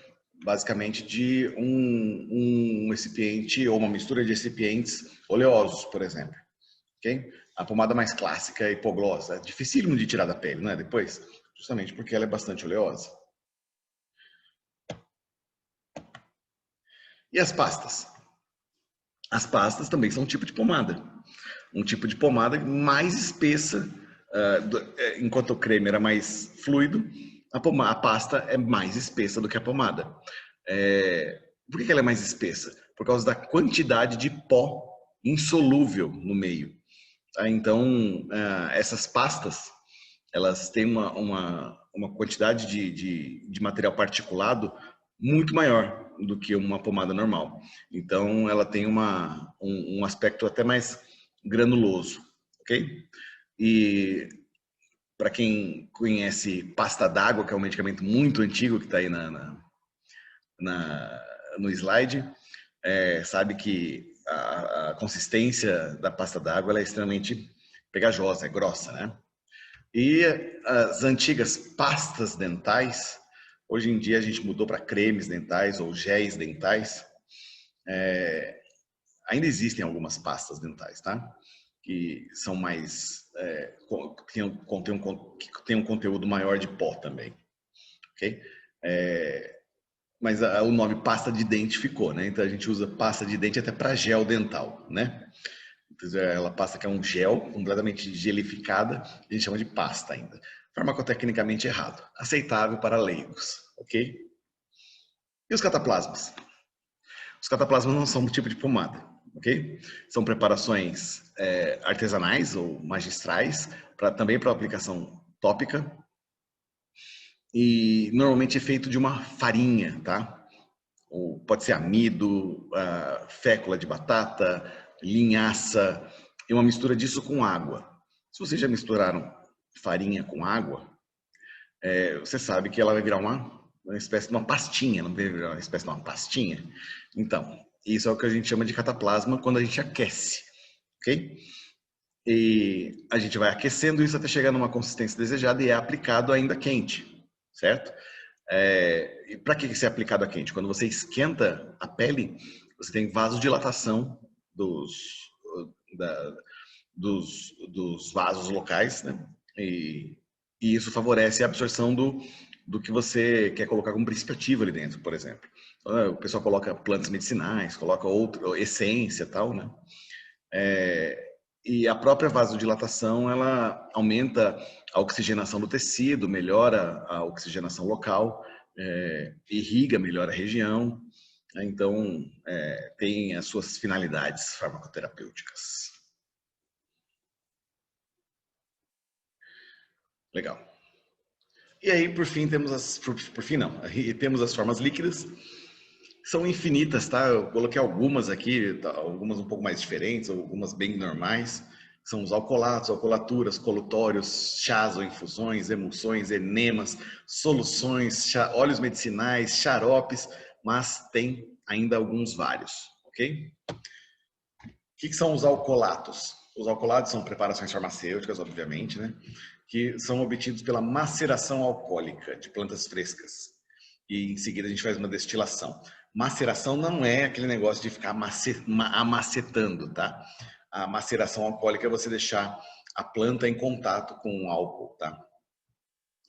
basicamente de um recipiente ou uma mistura de recipientes oleosos, por exemplo, ok? A pomada mais clássica é hipoglossa, é dificílimo de tirar da pele, não é? Depois, justamente porque ela é bastante oleosa. E as pastas? As pastas também são um tipo de pomada. Um tipo de pomada mais espessa, enquanto o creme era mais fluido, a pasta é mais espessa do que a pomada. Por que ela é mais espessa? Por causa da quantidade de pó insolúvel no meio. Então, essas pastas, elas têm uma quantidade de material particulado muito maior do que uma pomada normal. Então, ela tem um aspecto até mais granuloso, ok? E para quem conhece pasta d'água, que é um medicamento muito antigo que está aí no slide, sabe que a consistência da pasta d'água é extremamente pegajosa, é grossa, né? E as antigas pastas dentais, hoje em dia a gente mudou para cremes dentais ou géis dentais. Ainda existem algumas pastas dentais, tá? Que são mais que tem um conteúdo maior de pó também, ok? Mas o nome pasta de dente ficou, né? Então a gente usa pasta de dente até para gel dental, né? Então, ela pasta que é um gel completamente gelificada, a gente chama de pasta ainda. Farmacotecnicamente errado, aceitável para leigos, ok? E os cataplasmas? Os cataplasmas não são do tipo de pomada, ok? São preparações artesanais ou magistrais, também para aplicação tópica, e normalmente é feito de uma farinha, tá? Ou pode ser amido, fécula de batata, linhaça, e uma mistura disso com água. Se vocês já misturaram farinha com água, você sabe que ela vai virar uma espécie de uma pastinha, não vai virar uma espécie de uma pastinha? Então, isso é o que a gente chama de cataplasma quando a gente aquece, ok? E a gente vai aquecendo isso até chegar numa consistência desejada e é aplicado ainda quente, certo? E para que isso é aplicado a quente? Quando você esquenta a pele, você tem vasodilatação dos vasos locais, né? E isso favorece a absorção do que você quer colocar como princípio ativo ali dentro, por exemplo. O pessoal coloca plantas medicinais, coloca essência, tal, né? E a própria vasodilatação, ela aumenta a oxigenação do tecido, melhora a oxigenação local, irriga melhor a região, né? Então tem as suas finalidades farmacoterapêuticas. Legal. E aí, por fim, temos as formas líquidas. São infinitas, tá? Eu coloquei algumas aqui, tá? Algumas um pouco mais diferentes, algumas bem normais. São os alcoolatos, alcoolaturas, colutórios, chás ou infusões, emulsões, enemas, soluções, óleos medicinais, xaropes, mas tem ainda alguns vários, ok? O que são os alcoolatos? Os alcoolatos são preparações farmacêuticas, obviamente, né? Que são obtidos pela maceração alcoólica de plantas frescas. E em seguida a gente faz uma destilação. Maceração não é aquele negócio de ficar amacetando, tá? A maceração alcoólica é você deixar a planta em contato com o álcool, tá?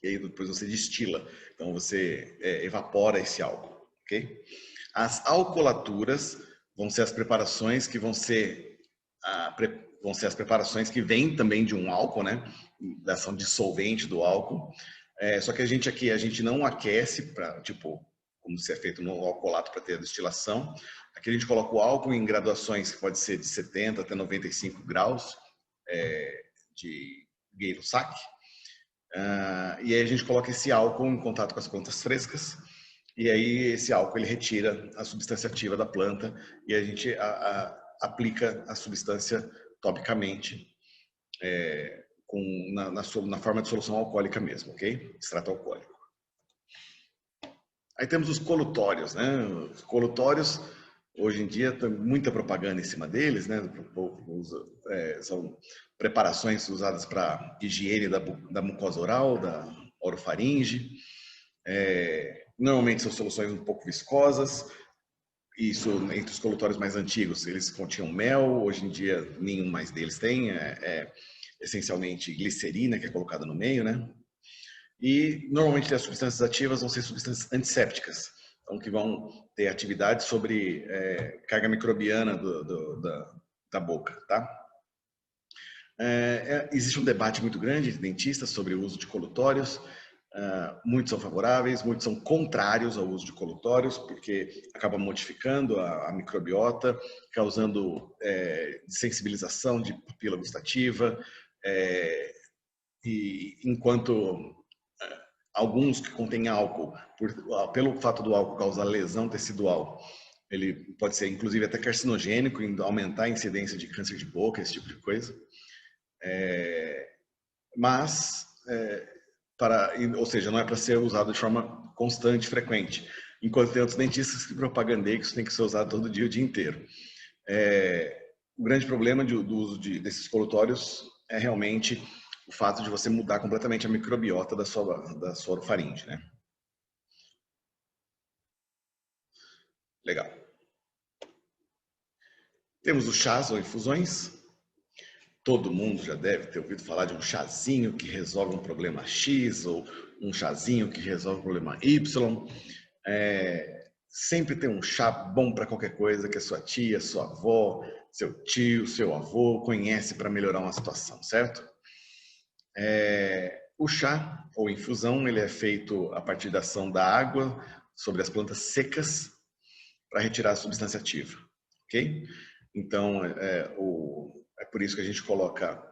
E aí depois você destila. Então você evapora esse álcool, ok? As alcoolaturas vão ser as preparações que vão ser as preparações que vêm também de um álcool, né? Da ação dissolvente do álcool. Só que a gente não aquece para, tipo, como se é feito no alcoolato para ter a destilação. Aqui a gente coloca o álcool em graduações que pode ser de 70 até 95 graus de Gay-Lussac. E aí a gente coloca esse álcool em contato com as plantas frescas. E aí esse álcool ele retira a substância ativa da planta e a gente aplica a substância topicamente na forma de solução alcoólica mesmo, ok? Extrato alcoólico. Aí temos os colutórios, né? Os colutórios, hoje em dia, tem muita propaganda em cima deles, né? São preparações usadas para higiene da mucosa oral, da orofaringe. Normalmente são soluções um pouco viscosas. Isso, entre os colutórios mais antigos, eles continham mel. Hoje em dia, nenhum mais deles tem. Essencialmente glicerina, que é colocada no meio, né? E normalmente as substâncias ativas vão ser substâncias antissépticas, então que vão ter atividade sobre carga microbiana da boca, tá? Existe um debate muito grande de dentistas sobre o uso de colutórios. Muitos são favoráveis, muitos são contrários ao uso de colutórios, porque acaba modificando a microbiota, causando sensibilização de papila gustativa, e enquanto alguns que contêm álcool, pelo fato do álcool causar lesão tecidual, ele pode ser inclusive até carcinogênico, aumentar a incidência de câncer de boca, esse tipo de coisa. Mas, ou seja, não é para ser usado de forma constante, frequente. Enquanto tem outros dentistas que propagandeiam que isso tem que ser usado todo dia, o dia inteiro. O grande problema do uso desses colutórios é realmente o fato de você mudar completamente a microbiota da sua orofaringe, né? Legal. Temos os chás ou infusões. Todo mundo já deve ter ouvido falar de um chazinho que resolve um problema X ou um chazinho que resolve um problema Y. Sempre tem um chá bom para qualquer coisa que a sua tia, sua avó, seu tio, seu avô conhece para melhorar uma situação, certo? O chá ou infusão ele é feito a partir da ação da água sobre as plantas secas para retirar a substância ativa, ok? Então é por isso que a gente coloca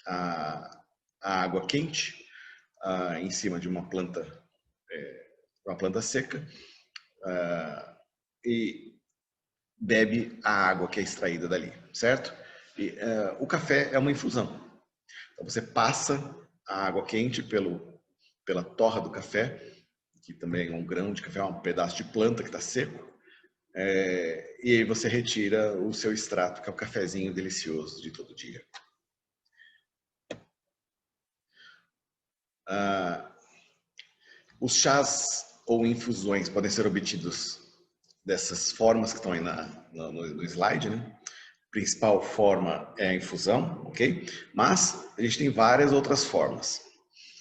a água quente em cima de uma planta seca e bebe a água que é extraída dali, certo? E o café é uma infusão. Então você passa a água quente pela torra do café, que também é um grão de café, é um pedaço de planta que está seco, e aí você retira o seu extrato, que é o cafezinho delicioso de todo dia. Os chás ou infusões podem ser obtidos dessas formas que estão aí no slide, né? A principal forma é a infusão, ok? Mas a gente tem várias outras formas.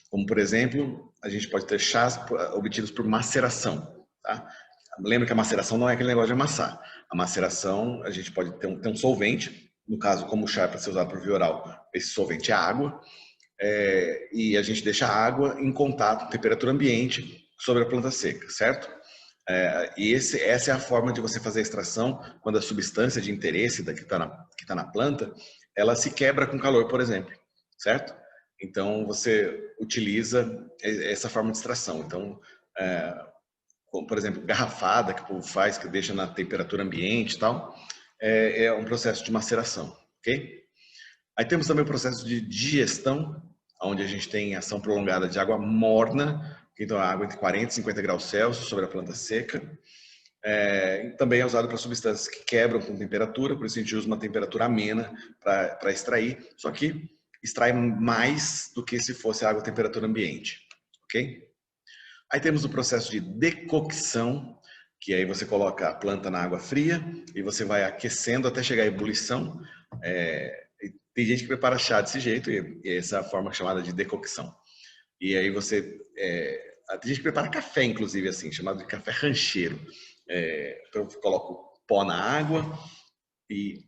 Como, por exemplo, a gente pode ter chás obtidos por maceração, tá? Lembra que a maceração não é aquele negócio de amassar. A maceração, a gente pode ter um solvente, no caso, como o chá é para ser usado por via oral, esse solvente é água, e a gente deixa a água em contato, temperatura ambiente, sobre a planta seca, certo? E essa é a forma de você fazer a extração quando a substância de interesse que está na planta, ela se quebra com calor, por exemplo, certo? Então, você utiliza essa forma de extração. Então, como, por exemplo, garrafada que o povo faz, que deixa na temperatura ambiente e tal, é um processo de maceração, ok? Aí temos também o processo de digestão, onde a gente tem ação prolongada de água morna, então a água entre 40 e 50 graus Celsius sobre a planta seca. Também é usado para substâncias que quebram com temperatura, por isso a gente usa uma temperatura amena para extrair, só que extrai mais do que se fosse água a temperatura ambiente, ok? Aí temos o processo de decocção, que aí você coloca a planta na água fria e você vai aquecendo até chegar à ebulição. Tem gente que prepara chá desse jeito e essa é a forma chamada de decocção. E aí você... tem gente que prepara café, inclusive, assim, chamado de café rancheiro. Então eu coloco pó na água e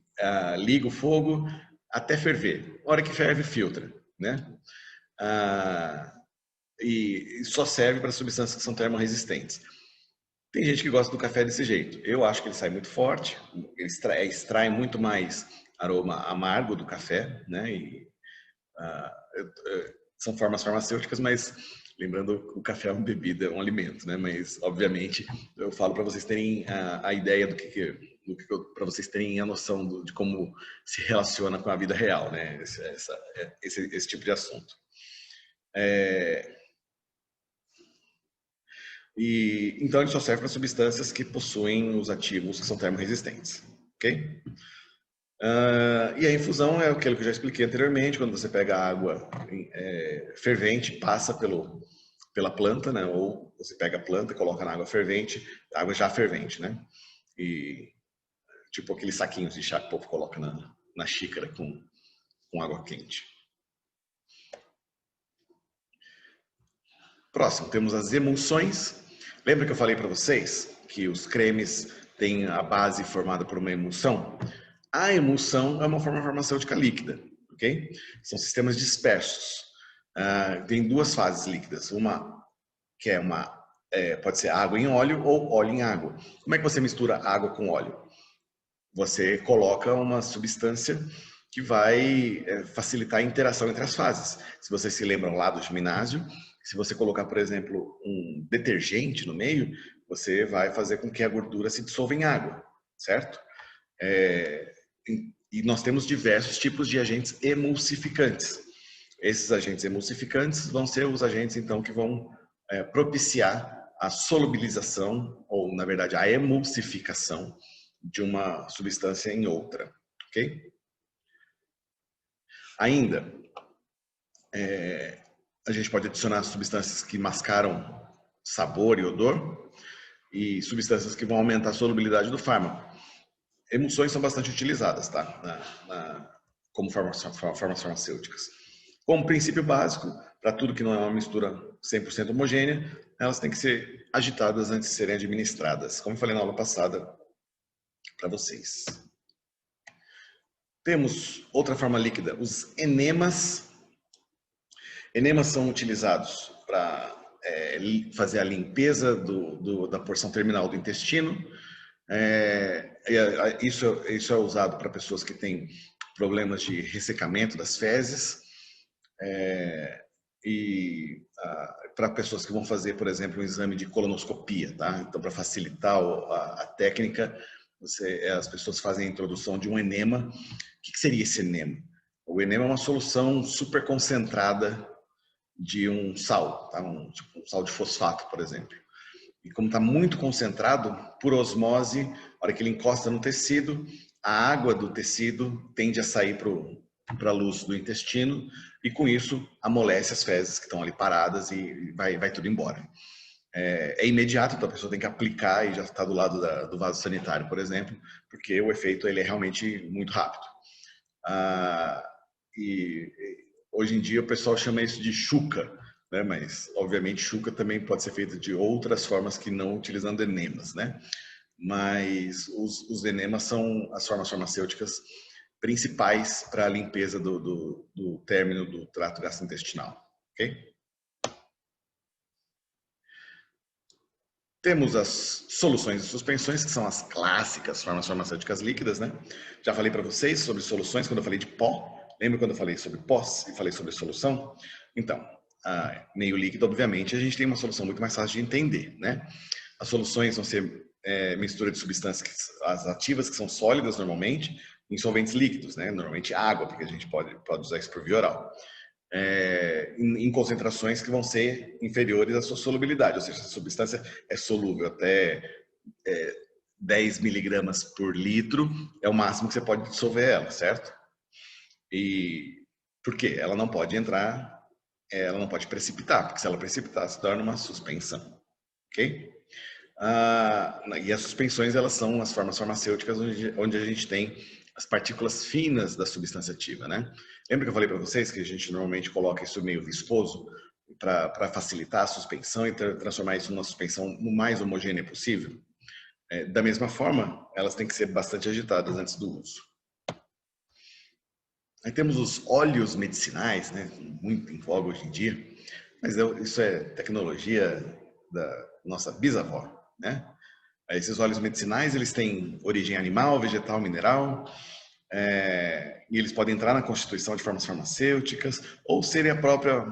ligo o fogo até ferver. A hora que ferve, filtra, né? E só serve para substâncias que são termorresistentes. Tem gente que gosta do café desse jeito. Eu acho que ele sai muito forte, ele extrai muito mais aroma amargo do café, né? E, são formas farmacêuticas, mas lembrando, o café é uma bebida, é um alimento, né? Mas, obviamente, eu falo para vocês terem a ideia do que para vocês terem a noção de como se relaciona com a vida real, né? Esse tipo de assunto. Então ele só serve para substâncias que possuem os ativos que são termorresistentes, ok? E a infusão é aquilo que eu já expliquei anteriormente, quando você pega a água fervente, passa pela planta, né? Ou você pega a planta e coloca na água fervente, água já fervente, né? E tipo aqueles saquinhos de chá que o povo coloca na xícara com água quente. Próximo, temos as emulsões. Lembra que eu falei para vocês que os cremes têm a base formada por uma emulsão? A emulsão é uma forma farmacêutica líquida, ok? São sistemas dispersos. Tem duas fases líquidas. Uma que pode ser água em óleo ou óleo em água. Como é que você mistura água com óleo? Você coloca uma substância que vai facilitar a interação entre as fases. Se vocês se lembram lá do ginásio, se você colocar, por exemplo, um detergente no meio, você vai fazer com que a gordura se dissolva em água, certo? E nós temos diversos tipos de agentes emulsificantes. Esses agentes emulsificantes vão ser os agentes, então, que vão propiciar a solubilização, ou, na verdade, a emulsificação de uma substância em outra, ok? Ainda, a gente pode adicionar substâncias que mascaram sabor e odor e substâncias que vão aumentar a solubilidade do fármaco. Emulsões são bastante utilizadas, tá? Como formas farmacêuticas. Como princípio básico, para tudo que não é uma mistura 100% homogênea, elas têm que ser agitadas antes de serem administradas, como eu falei na aula passada para vocês. Temos outra forma líquida, os enemas. Enemas são utilizados para fazer a limpeza da porção terminal do intestino. Isso é usado para pessoas que têm problemas de ressecamento das fezes e para pessoas que vão fazer, por exemplo, um exame de colonoscopia, tá? Então, para facilitar a técnica, as pessoas fazem a introdução de um enema. O que seria esse enema? O enema é uma solução super concentrada de um sal, tá? Tipo um sal de fosfato, por exemplo. E como está muito concentrado, por osmose, na hora que ele encosta no tecido, a água do tecido tende a sair para a luz do intestino e com isso amolece as fezes que estão ali paradas e vai tudo embora. É imediato, então a pessoa tem que aplicar e já está do lado do vaso sanitário, por exemplo, porque o efeito ele é realmente muito rápido. E hoje em dia o pessoal chama isso de chuca, né? Mas obviamente chuca também pode ser feita de outras formas que não utilizando enemas, né? Mas os enemas são as formas farmacêuticas principais para a limpeza do término do trato gastrointestinal, ok? Temos as soluções e suspensões, que são as clássicas formas farmacêuticas líquidas, né? Já falei para vocês sobre soluções quando eu falei de pó. Lembra quando eu falei sobre pós e falei sobre solução? Então, meio líquido, obviamente, a gente tem uma solução muito mais fácil de entender, né? As soluções vão ser mistura de substâncias as ativas, que são sólidas normalmente, em solventes líquidos, né? Normalmente água, porque a gente pode usar isso por via oral. Em concentrações que vão ser inferiores à sua solubilidade, ou seja, a substância é solúvel até 10 miligramas por litro, é o máximo que você pode dissolver ela, certo? E por quê? Ela não pode entrar, ela não pode precipitar, porque se ela precipitar, se torna uma suspensão, ok? E as suspensões, elas são as formas farmacêuticas onde a gente tem as partículas finas da substância ativa, né? Lembra que eu falei para vocês que a gente normalmente coloca isso meio viscoso para facilitar a suspensão e transformar isso numa suspensão o mais homogênea possível? Da mesma forma, elas têm que ser bastante agitadas antes do uso. Aí temos os óleos medicinais, né? Muito em voga hoje em dia, mas isso é tecnologia da nossa bisavó, né? Esses óleos medicinais, eles têm origem animal, vegetal, mineral, e eles podem entrar na constituição de formas farmacêuticas ou serem a própria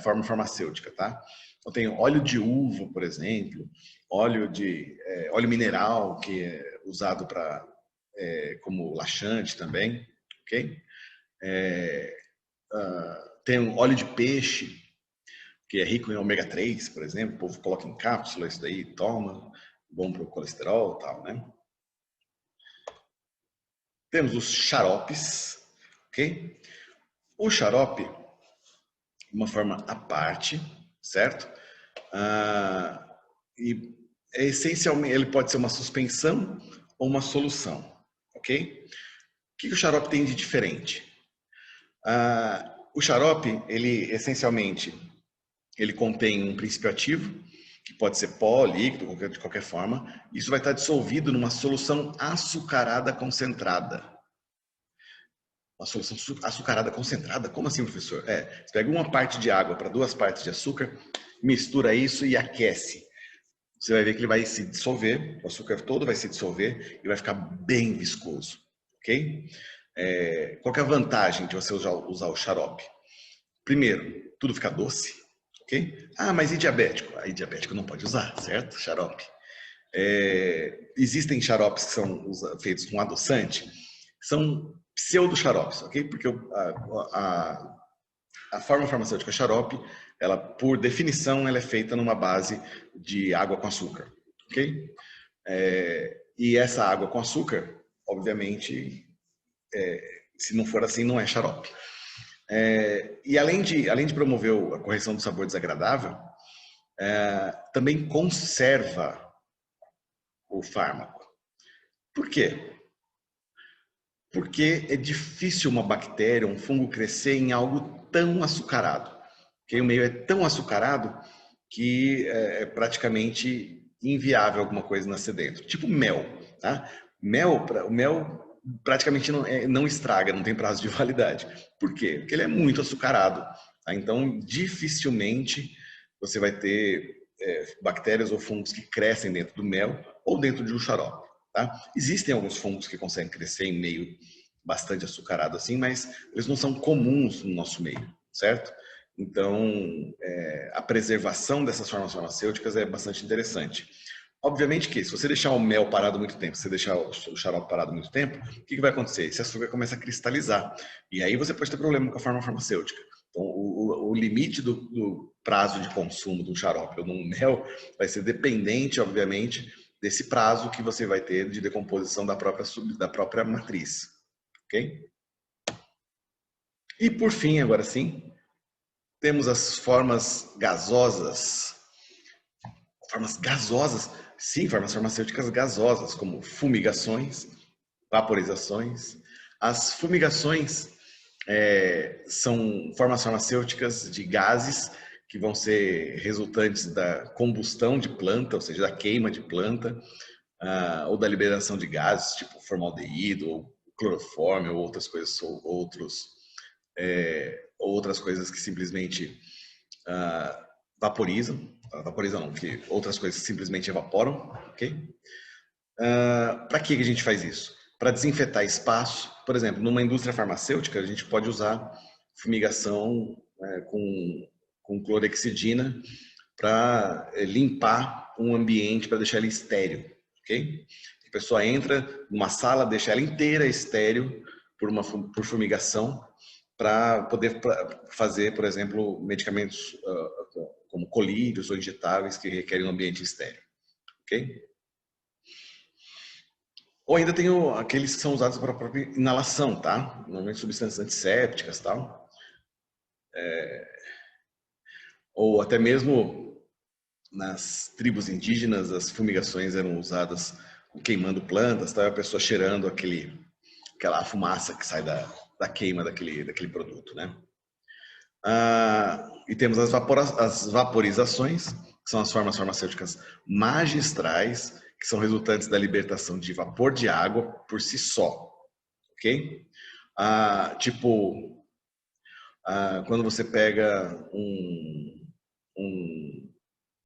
forma farmacêutica, tá? Então tem óleo de uva, por exemplo, óleo mineral, que é usado como laxante também, ok? Tem óleo de peixe, que é rico em ômega 3, por exemplo, o povo coloca em cápsula isso daí, toma, bom para o colesterol e tal, né? Temos os xaropes, ok? O xarope, uma forma à parte, certo? E essencialmente ele pode ser uma suspensão ou uma solução, ok? O que o xarope tem de diferente? O xarope, ele essencialmente, ele contém um princípio ativo, que pode ser pó, líquido, de qualquer forma. Isso vai estar dissolvido numa solução açucarada concentrada. Uma solução açucarada concentrada? Como assim, professor? Você pega uma parte de água para 2 partes de açúcar, mistura isso e aquece. Você vai ver que ele vai se dissolver, o açúcar todo vai se dissolver e vai ficar bem viscoso, ok? Qual que é a vantagem de você usar o xarope? Primeiro, tudo fica doce, ok? Mas e diabético? Aí diabético não pode usar, certo? Xarope. Existem xaropes que são feitos com adoçante, são pseudo-xaropes, ok? Porque a forma farmacêutica xarope, ela, por definição, ela é feita numa base de água com açúcar, ok? E essa água com açúcar, obviamente, se não for assim, não é xarope. E além de promover a correção do sabor desagradável, também conserva o fármaco. Por quê? Porque é difícil uma bactéria, um fungo crescer em algo tão açucarado. Porque o meio é tão açucarado que é praticamente inviável alguma coisa nascer dentro. Tipo mel, tá? O mel praticamente não estraga, não tem prazo de validade. Por quê? Porque ele é muito açucarado. Tá? Então, dificilmente você vai ter bactérias ou fungos que crescem dentro do mel ou dentro de um xarope. Tá? Existem alguns fungos que conseguem crescer em meio bastante açucarado assim, mas eles não são comuns no nosso meio, certo? Então, a preservação dessas formas farmacêuticas é bastante interessante. Obviamente que se você deixar o mel parado muito tempo, se você deixar o xarope parado muito tempo, o que vai acontecer? Esse açúcar começa a cristalizar. E aí você pode ter problema com a forma farmacêutica. Então, o limite do prazo de consumo de um xarope ou de um mel vai ser dependente, obviamente, desse prazo que você vai ter de decomposição da própria matriz. Ok? E por fim, agora sim, temos as formas gasosas. Formas gasosas? Sim, formas farmacêuticas gasosas, como fumigações, vaporizações. As fumigações são formas farmacêuticas de gases que vão ser resultantes da combustão de planta, ou seja, da queima de planta, ou da liberação de gases, tipo formaldeído, ou clorofórmio, ou outras coisas, outras coisas que simplesmente vaporizam não, que outras coisas simplesmente evaporam, ok? Para que a gente faz isso? Para desinfetar espaço. Por exemplo, numa indústria farmacêutica, a gente pode usar fumigação com clorexidina para limpar um ambiente, para deixar ele estéril, ok? A pessoa entra numa sala, deixa ela inteira estéril por fumigação, para poder fazer, por exemplo, medicamentos como colírios ou injetáveis que requerem um ambiente estéril, ok? Ou ainda tem aqueles que são usados para a própria inalação, tá? Normalmente substâncias antissépticas, tal. Ou até mesmo nas tribos indígenas, as fumigações eram usadas queimando plantas, tá? A pessoa cheirando aquela fumaça que sai da queima daquele produto, né? E temos as vaporizações, que são as formas farmacêuticas magistrais, que são resultantes da libertação de vapor de água por si só, ok? Quando você pega um,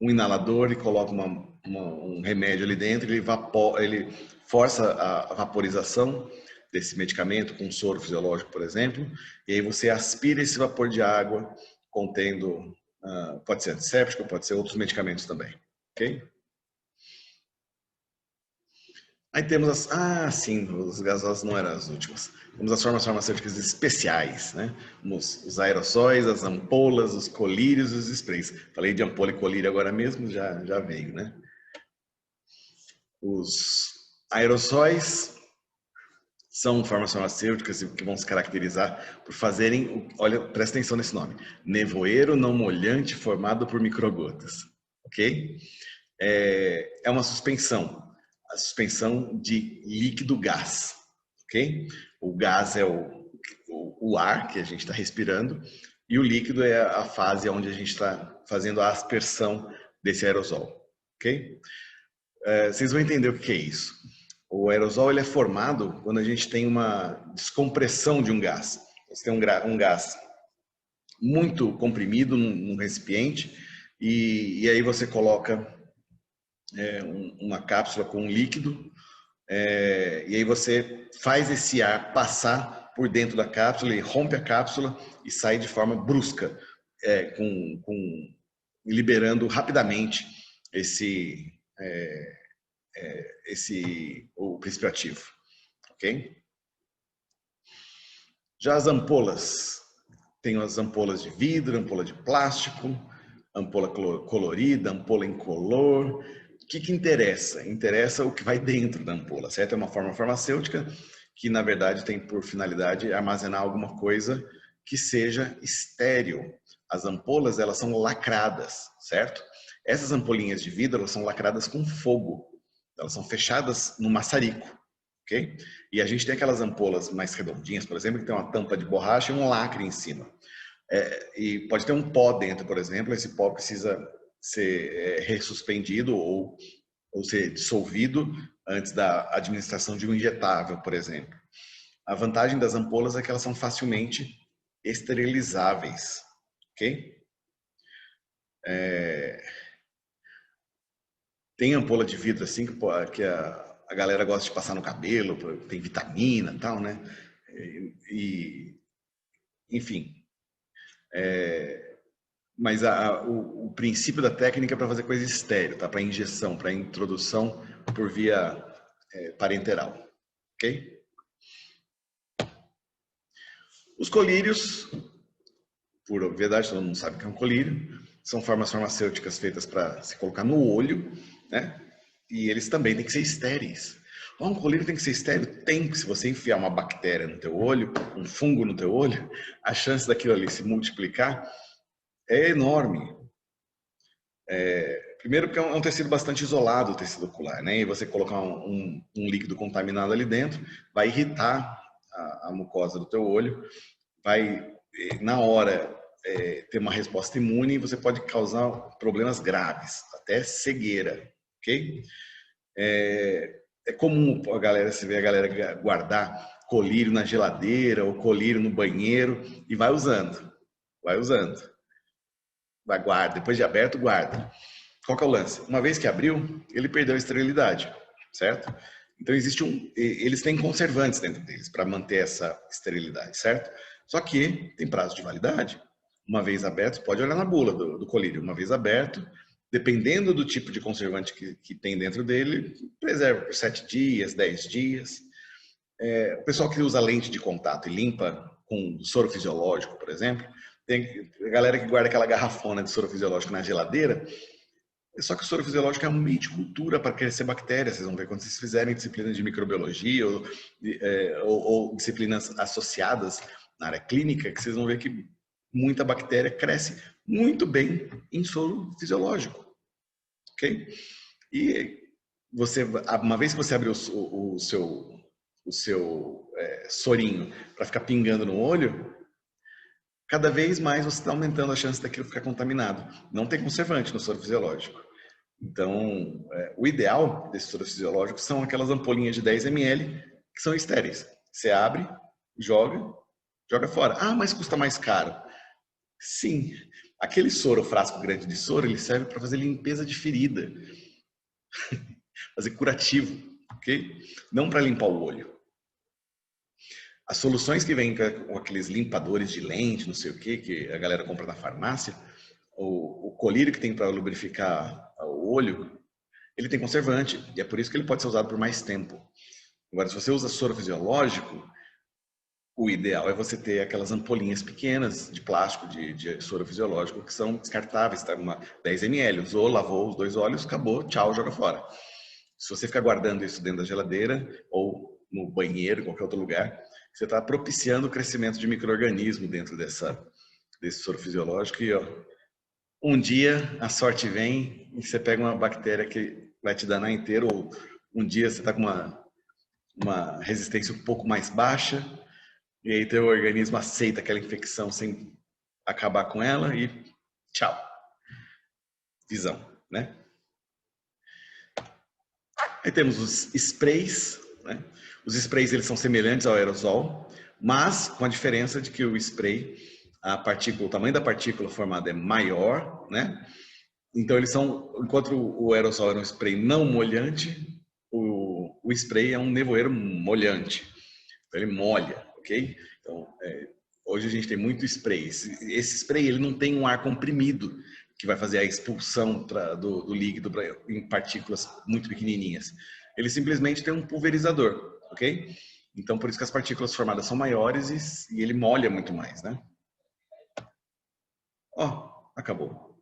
um inalador e coloca um remédio ali dentro, ele força a vaporização desse medicamento com soro fisiológico, por exemplo, e aí você aspira esse vapor de água contendo, pode ser antisséptico, pode ser outros medicamentos também, ok? Aí temos sim, os gasosos não eram as últimas. Temos as formas farmacêuticas especiais, né? Os aerossóis, as ampolas, os colírios e os sprays. Falei de ampola e colírio agora mesmo, já veio, né? Os aerossóis são formas farmacêuticas que vão se caracterizar por fazerem, olha, presta atenção nesse nome, nevoeiro não molhante formado por microgotas, ok? É uma suspensão, a suspensão de líquido gás, ok? O gás é o ar que a gente está respirando e o líquido é a fase onde a gente está fazendo a aspersão desse aerosol, ok? Vocês vão entender o que é isso. O aerosol ele é formado quando a gente tem uma descompressão de um gás. Você tem um gás muito comprimido num recipiente e aí você coloca uma cápsula com um líquido e aí você faz esse ar passar por dentro da cápsula e rompe a cápsula e sai de forma brusca, liberando rapidamente esse o princípio ativo, ok? Já as ampolas, tem as ampolas de vidro, ampola de plástico, ampola colorida, ampola incolor. O que interessa? Interessa o que vai dentro da ampola, certo? É uma forma farmacêutica que, na verdade, tem por finalidade armazenar alguma coisa que seja estéril. As ampolas, elas são lacradas, certo? Essas ampolinhas de vidro, elas são lacradas com fogo. Elas são fechadas no maçarico, ok? E a gente tem aquelas ampolas mais redondinhas, por exemplo, que tem uma tampa de borracha e um lacre em cima. E pode ter um pó dentro, por exemplo, esse pó precisa ser ressuspendido ou ser dissolvido antes da administração de um injetável, por exemplo. A vantagem das ampolas é que elas são facilmente esterilizáveis, ok? Tem ampola de vidro assim que a galera gosta de passar no cabelo, tem vitamina e tal, né? Enfim, mas o princípio da técnica é para fazer coisa estéreo, tá? Para injeção, para introdução por via parenteral, ok? Os colírios, por obviedade, todo mundo sabe que é um colírio, são formas farmacêuticas feitas para se colocar no olho, né? E eles também têm que ser estéreis. Um colírio tem que ser estéreo? Tem, se você enfiar uma bactéria no teu olho, um fungo no teu olho, a chance daquilo ali se multiplicar é enorme. Primeiro porque é um tecido bastante isolado, o tecido ocular, né? E você colocar um líquido contaminado ali dentro vai irritar a mucosa do teu olho, vai, na hora, ter uma resposta imune e você pode causar problemas graves, até cegueira, ok? É comum você ver a galera guardar colírio na geladeira ou colírio no banheiro e vai usando, guarda, depois de aberto, guarda. Qual que é o lance? Uma vez que abriu, ele perdeu a esterilidade, certo? Então eles têm conservantes dentro deles para manter essa esterilidade, certo? Só que tem prazo de validade. Uma vez aberto, pode olhar na bula do colírio. Uma vez aberto, dependendo do tipo de conservante que tem dentro dele, preserva por 7 dias, 10 dias. O pessoal que usa lente de contato e limpa com soro fisiológico, por exemplo, tem a galera que guarda aquela garrafona de soro fisiológico na geladeira. Só que o soro fisiológico é um meio de cultura para crescer bactérias. Vocês vão ver quando vocês fizerem disciplinas de microbiologia ou disciplinas associadas na área clínica, que vocês vão ver que muita bactéria cresce muito bem em soro fisiológico. ok? E você, uma vez que você abrir o seu sorinho para ficar pingando no olho, cada vez mais você está aumentando a chance daquilo ficar contaminado. Não tem conservante no soro fisiológico. Então, o ideal desse soro fisiológico são aquelas ampolinhas de 10 ml que são estéreis. Você abre, joga fora. Ah, mas custa mais caro. Sim, aquele soro, frasco grande de soro, ele serve para fazer limpeza de ferida, fazer curativo, ok? Não para limpar o olho. As soluções que vêm com aqueles limpadores de lente, não sei o que a galera compra na farmácia, o colírio que tem para lubrificar o olho, ele tem conservante, e é por isso que ele pode ser usado por mais tempo. Agora, se você usa soro fisiológico, o ideal é você ter aquelas ampolinhas pequenas de plástico de soro fisiológico que são descartáveis, tá? 10 ml, usou, lavou os 2 olhos, acabou, tchau, joga fora. Se você ficar guardando isso dentro da geladeira ou no banheiro, em qualquer outro lugar, você está propiciando o crescimento de micro-organismo dentro desse soro fisiológico e, ó, um dia a sorte vem e você pega uma bactéria que vai te danar inteiro, ou um dia você está com uma resistência um pouco mais baixa, e aí teu organismo aceita aquela infecção sem acabar com ela e tchau. Visão, né? Aí temos os sprays, né? Os sprays eles são semelhantes ao aerosol, mas com a diferença de que o spray, o tamanho da partícula formada é maior, né? Então eles são, enquanto o aerosol era um spray não molhante, o spray é um nevoeiro molhante. Então ele molha, ok? Então, hoje a gente tem muito spray. Esse spray ele não tem um ar comprimido que vai fazer a expulsão do líquido em partículas muito pequenininhas. Ele simplesmente tem um pulverizador, ok? Então, por isso que as partículas formadas são maiores e ele molha muito mais, né? Ó, acabou.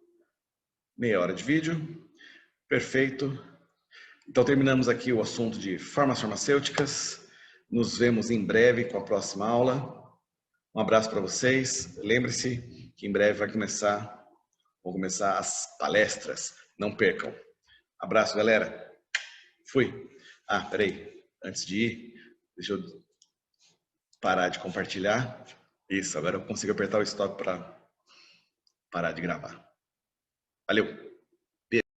Meia hora de vídeo. Perfeito. Então, terminamos aqui o assunto de farmácias farmacêuticas. Nos vemos em breve com a próxima aula. Um abraço para vocês. Lembre-se que em breve vão começar as palestras. Não percam. Abraço, galera. Fui. Ah, peraí. Antes de ir, deixa eu parar de compartilhar. Isso, agora eu consigo apertar o stop para parar de gravar. Valeu!